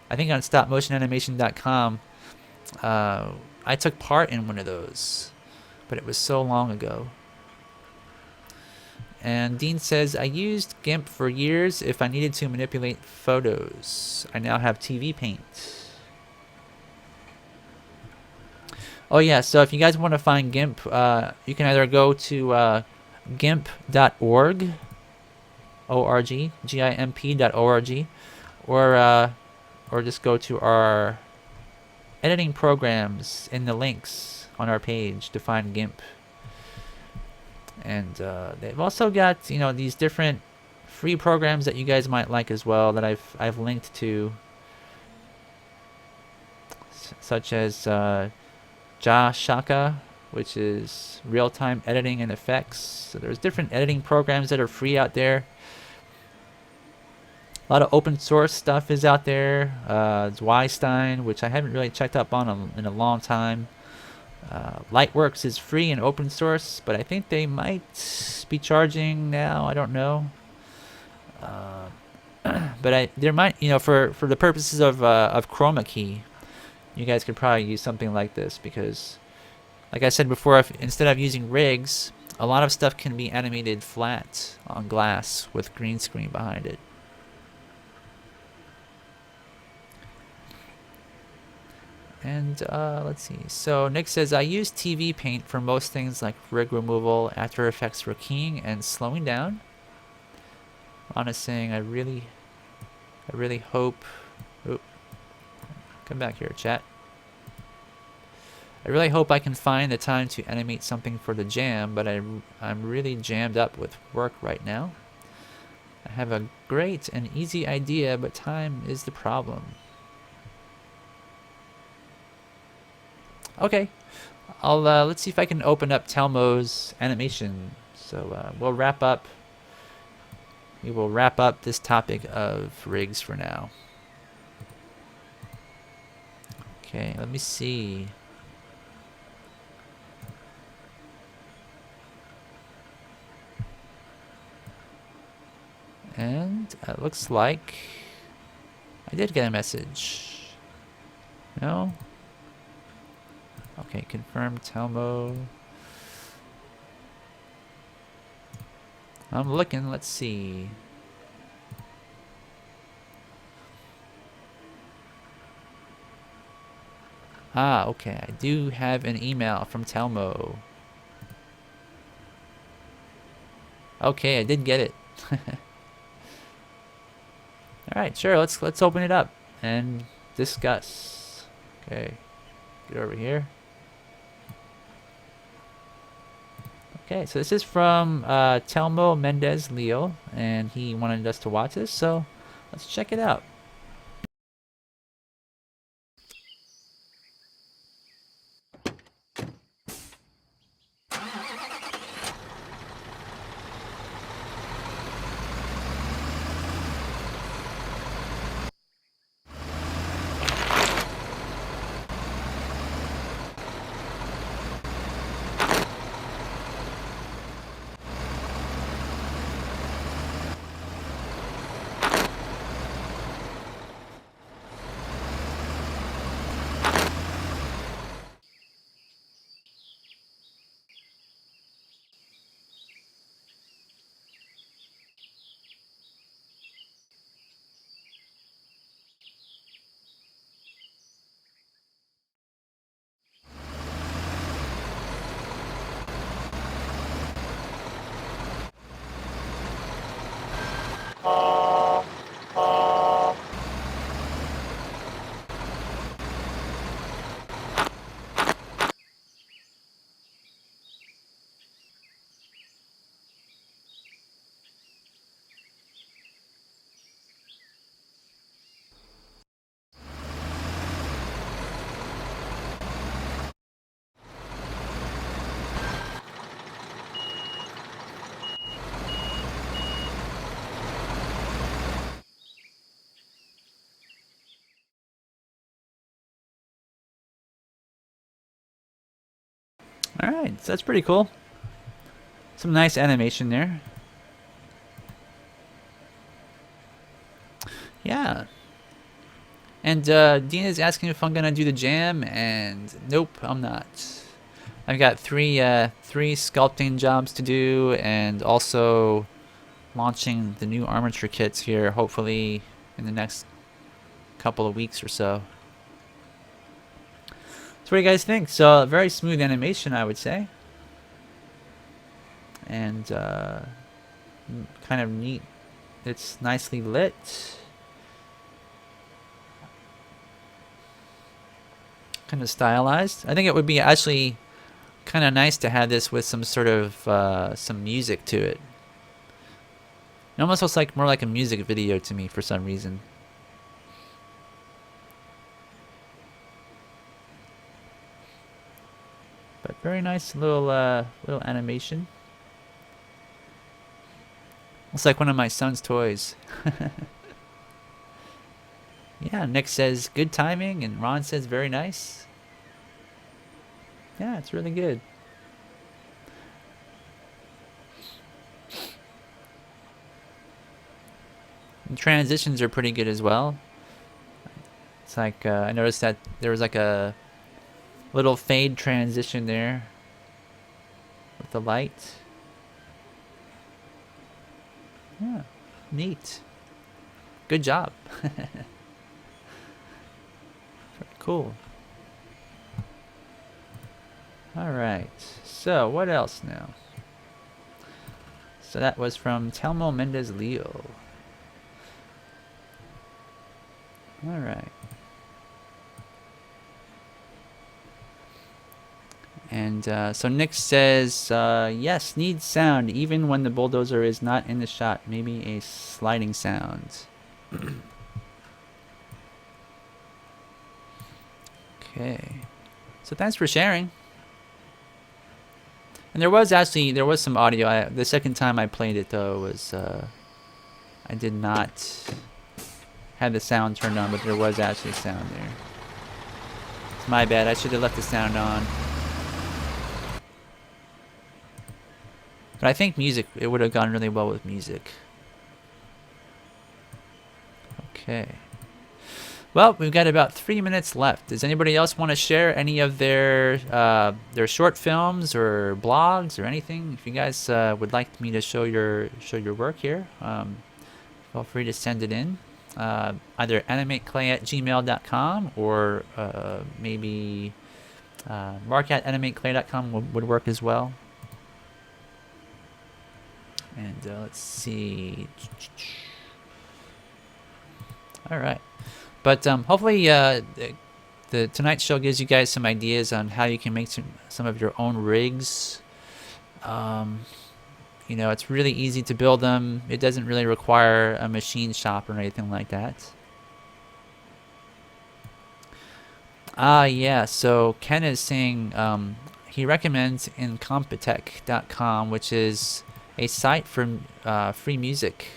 I think on stopmotionanimation.com I took part in one of those, but it was so long ago. And Dean says, I used GIMP for years if I needed to manipulate photos. I now have TV Paint. Oh yeah, so if you guys want to find GIMP, you can either go to gimp.org, O-R-G, GIMP.org, or just go to our editing programs in the links on our page to find GIMP. And they've also got, you know, these different free programs that you guys might like as well that I've linked to, such as Shaka, which is real-time editing and effects. So there's different editing programs that are free out there. A lot of open source stuff is out there. Zweistein, which I haven't really checked up on in a long time. Lightworks is free and open source, but I think they might be charging now. I don't know. But there might, you know, for the purposes of chroma key, you guys could probably use something like this because, like I said before, instead of using rigs, a lot of stuff can be animated flat on glass with green screen behind it. And let's see. So Nick says, I use TV Paint for most things like rig removal, After Effects for keying and slowing down. Ron is saying, I really hope. Oh, come back here, chat. I really hope I can find the time to animate something for the jam, but I'm really jammed up with work right now. I have a great and easy idea, but time is the problem. Okay, I'll let's see if I can open up Telmo's animation. So we'll wrap up. We will wrap up this topic of rigs for now. Okay, let me see. And it looks like I did get a message. No? Okay, confirm Telmo. I'm looking, let's see. Ah, okay, I do have an email from Telmo. Okay, I did get it. Alright, sure, let's open it up and discuss. Okay, get over here. Okay, so this is from Telmo Mendez Leo, and he wanted us to watch this, so let's check it out. Alright, so that's pretty cool. Some nice animation there. Yeah. And Dean is asking if I'm gonna do the jam, and nope, I'm not. I've got three sculpting jobs to do, and also launching the new armature kits here, hopefully in the next couple of weeks or so. So what do you guys think? So very smooth animation, I would say, and kind of neat. It's nicely lit. Kind of stylized. I think it would be actually kind of nice to have this with some sort of some music to it. It almost looks like more like a music video to me for some reason. But very nice little animation. Looks like one of my son's toys. Yeah, Nick says good timing, and Ron says very nice. Yeah, it's really good. And transitions are pretty good as well. It's like I noticed that there was like a little fade transition there with the light. Yeah, neat. Good job. Very cool. All right. So what else now? So that was from Telmo Mendez Leo. All right. And so Nick says, yes, needs sound even when the bulldozer is not in the shot. Maybe a sliding sound. Okay. So thanks for sharing. And there was some audio. The second time I played it though was I did not have the sound turned on, but there was actually sound there. It's my bad. I should have left the sound on. But I think music, it would have gone really well with music. Okay. Well, we've got about 3 minutes left. Does anybody else want to share any of their short films or blogs or anything? If you guys would like me to show your work here, feel free to send it in. Either animateclay@gmail.com or maybe mark@animateclay.com would work as well. And let's see. All right. But hopefully the tonight's show gives you guys some ideas on how you can make some of your own rigs. You know, it's really easy to build them. It doesn't really require a machine shop or anything like that. Yeah, so Ken is saying he recommends incompetech.com, which is a site for free music.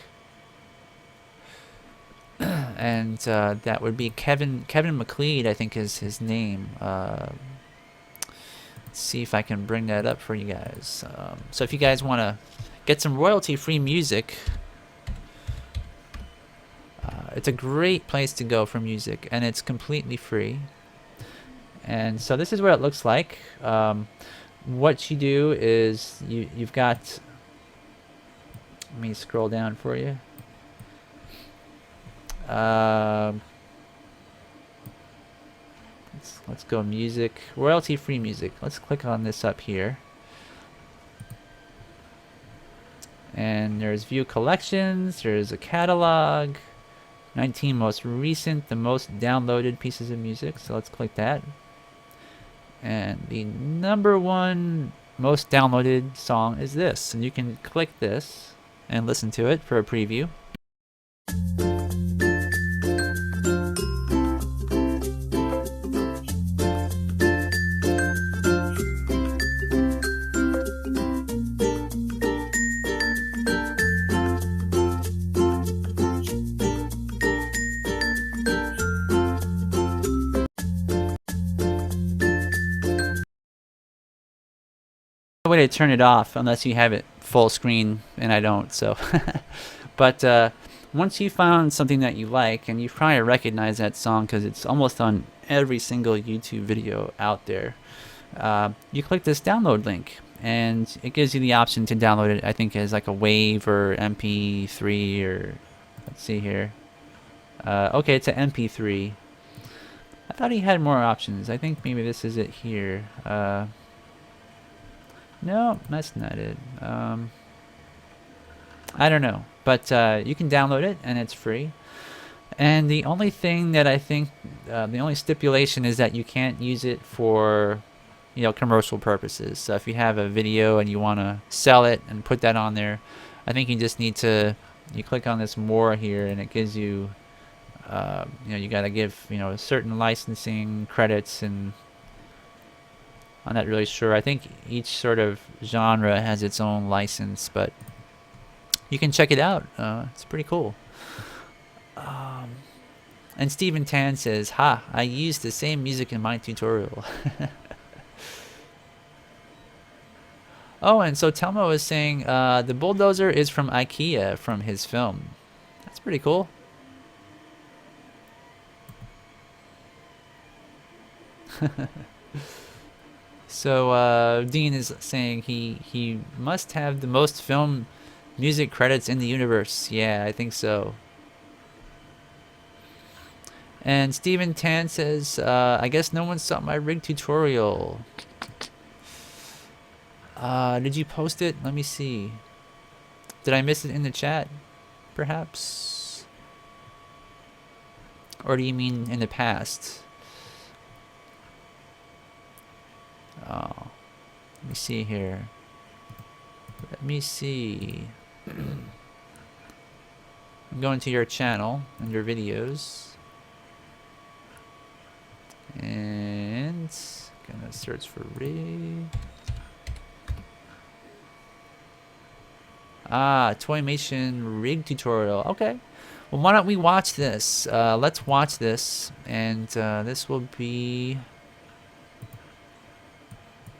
And that would be Kevin McLeod, I think is his name. Let's see if I can bring that up for you guys. So if you guys want to get some royalty-free music, it's a great place to go for music, and it's completely free. And so this is what it looks like. What you do is you've got. Let me scroll down for you. Let's go music, royalty-free music. Let's click on this up here. And there's view collections, there's a catalog, 19 most recent, the most downloaded pieces of music. So let's click that. And the #1 most downloaded song is this. And you can click this and listen to it for a preview. Way to turn it off unless you have it full screen, and I don't, so but once you found something that you like, and you probably recognize that song because it's almost on every single YouTube video out there, you click this download link and it gives you the option to download it, I think, as like a WAV or MP3 or let's see here. Okay, it's an MP3. I thought he had more options. I think maybe this is it here. No, that's not it. I don't know, but you can download it and it's free. And the only thing that I think, the only stipulation is that you can't use it for commercial purposes. So if you have a video and you want to sell it and put that on there, I think you just need to click on this more here, and it gives you you got to give certain licensing credits, and I'm not really sure. I think each sort of genre has its own license, but you can check it out. It's pretty cool. And Stephen Tan says, "Ha! I used the same music in my tutorial." Oh, and so Telmo is saying the bulldozer is from IKEA from his film. That's pretty cool. So Dean is saying he must have the most film music credits in the universe. Yeah, I think so. And Steven Tan says, I guess no one saw my rig tutorial. Did you post it? Let me see. Did I miss it in the chat? Perhaps? Or do you mean in the past? Oh, let me see here. Let me see. I'm going to your channel and your videos. And gonna search for rig. Toymation rig tutorial. Okay. Well, why don't we watch this? Let's watch this, and this will be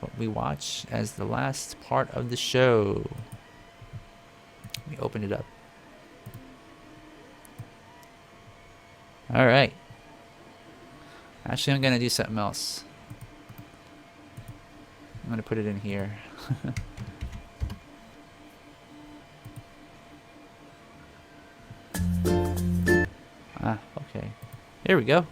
what we watch as the last part of the show. Let me open it up. All right. Actually, I'm gonna do something else. I'm gonna put it in here. Okay. Here we go.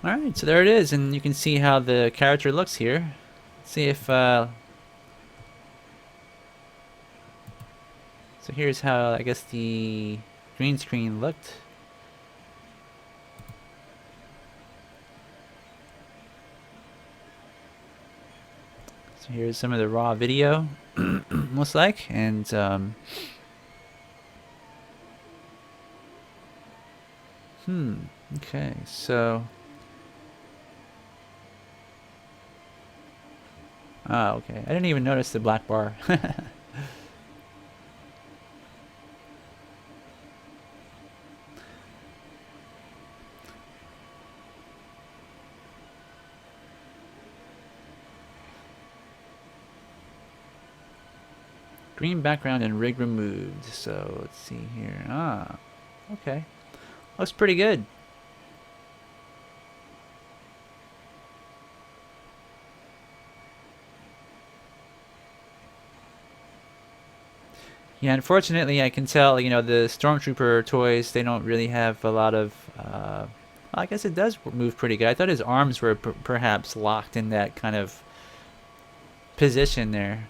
Alright, so there it is, and you can see how the character looks here. Let's see if, so here's how, I guess, the green screen looked. So here's some of the raw video, looks like, and, okay, so... Ah, okay. I didn't even notice the black bar. Green background and rig removed. So let's see here. Ah, okay. Looks pretty good. Yeah, unfortunately, I can tell, you know, the Stormtrooper toys, they don't really have a lot of, well, I guess it does move pretty good. I thought his arms were perhaps locked in that kind of position there.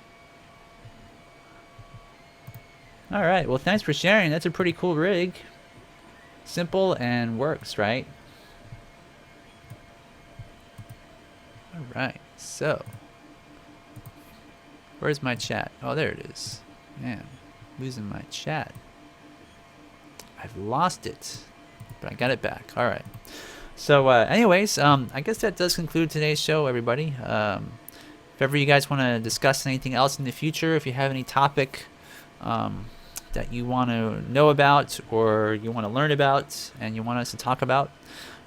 Alright, well, thanks for sharing. That's a pretty cool rig. Simple and works, right? Alright, so. Where's my chat? Oh, there it is. Man. Losing my chat. I've lost it, but I got it back. All right. So, anyways, I guess that does conclude today's show, everybody. If ever you guys want to discuss anything else in the future, if you have any topic that you want to know about or you want to learn about and you want us to talk about,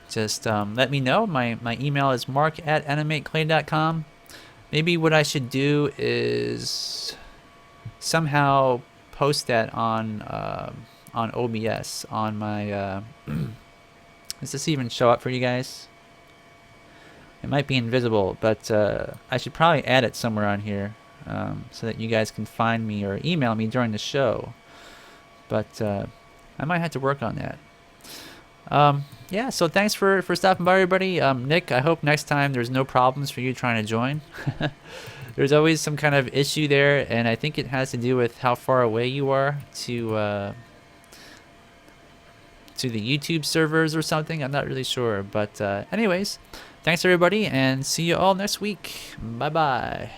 just let me know. My email is mark@animateclay.com. Maybe what I should do is somehow post that on OBS on my does this even show up for you guys? It might be invisible, but I should probably add it somewhere on here so that you guys can find me or email me during the show, but I might have to work on that. Yeah, so thanks for stopping by, everybody. Nick, I hope next time there's no problems for you trying to join. There's always some kind of issue there, and I think it has to do with how far away you are to the YouTube servers or something. I'm not really sure, but anyways, thanks everybody, and see you all next week. Bye bye.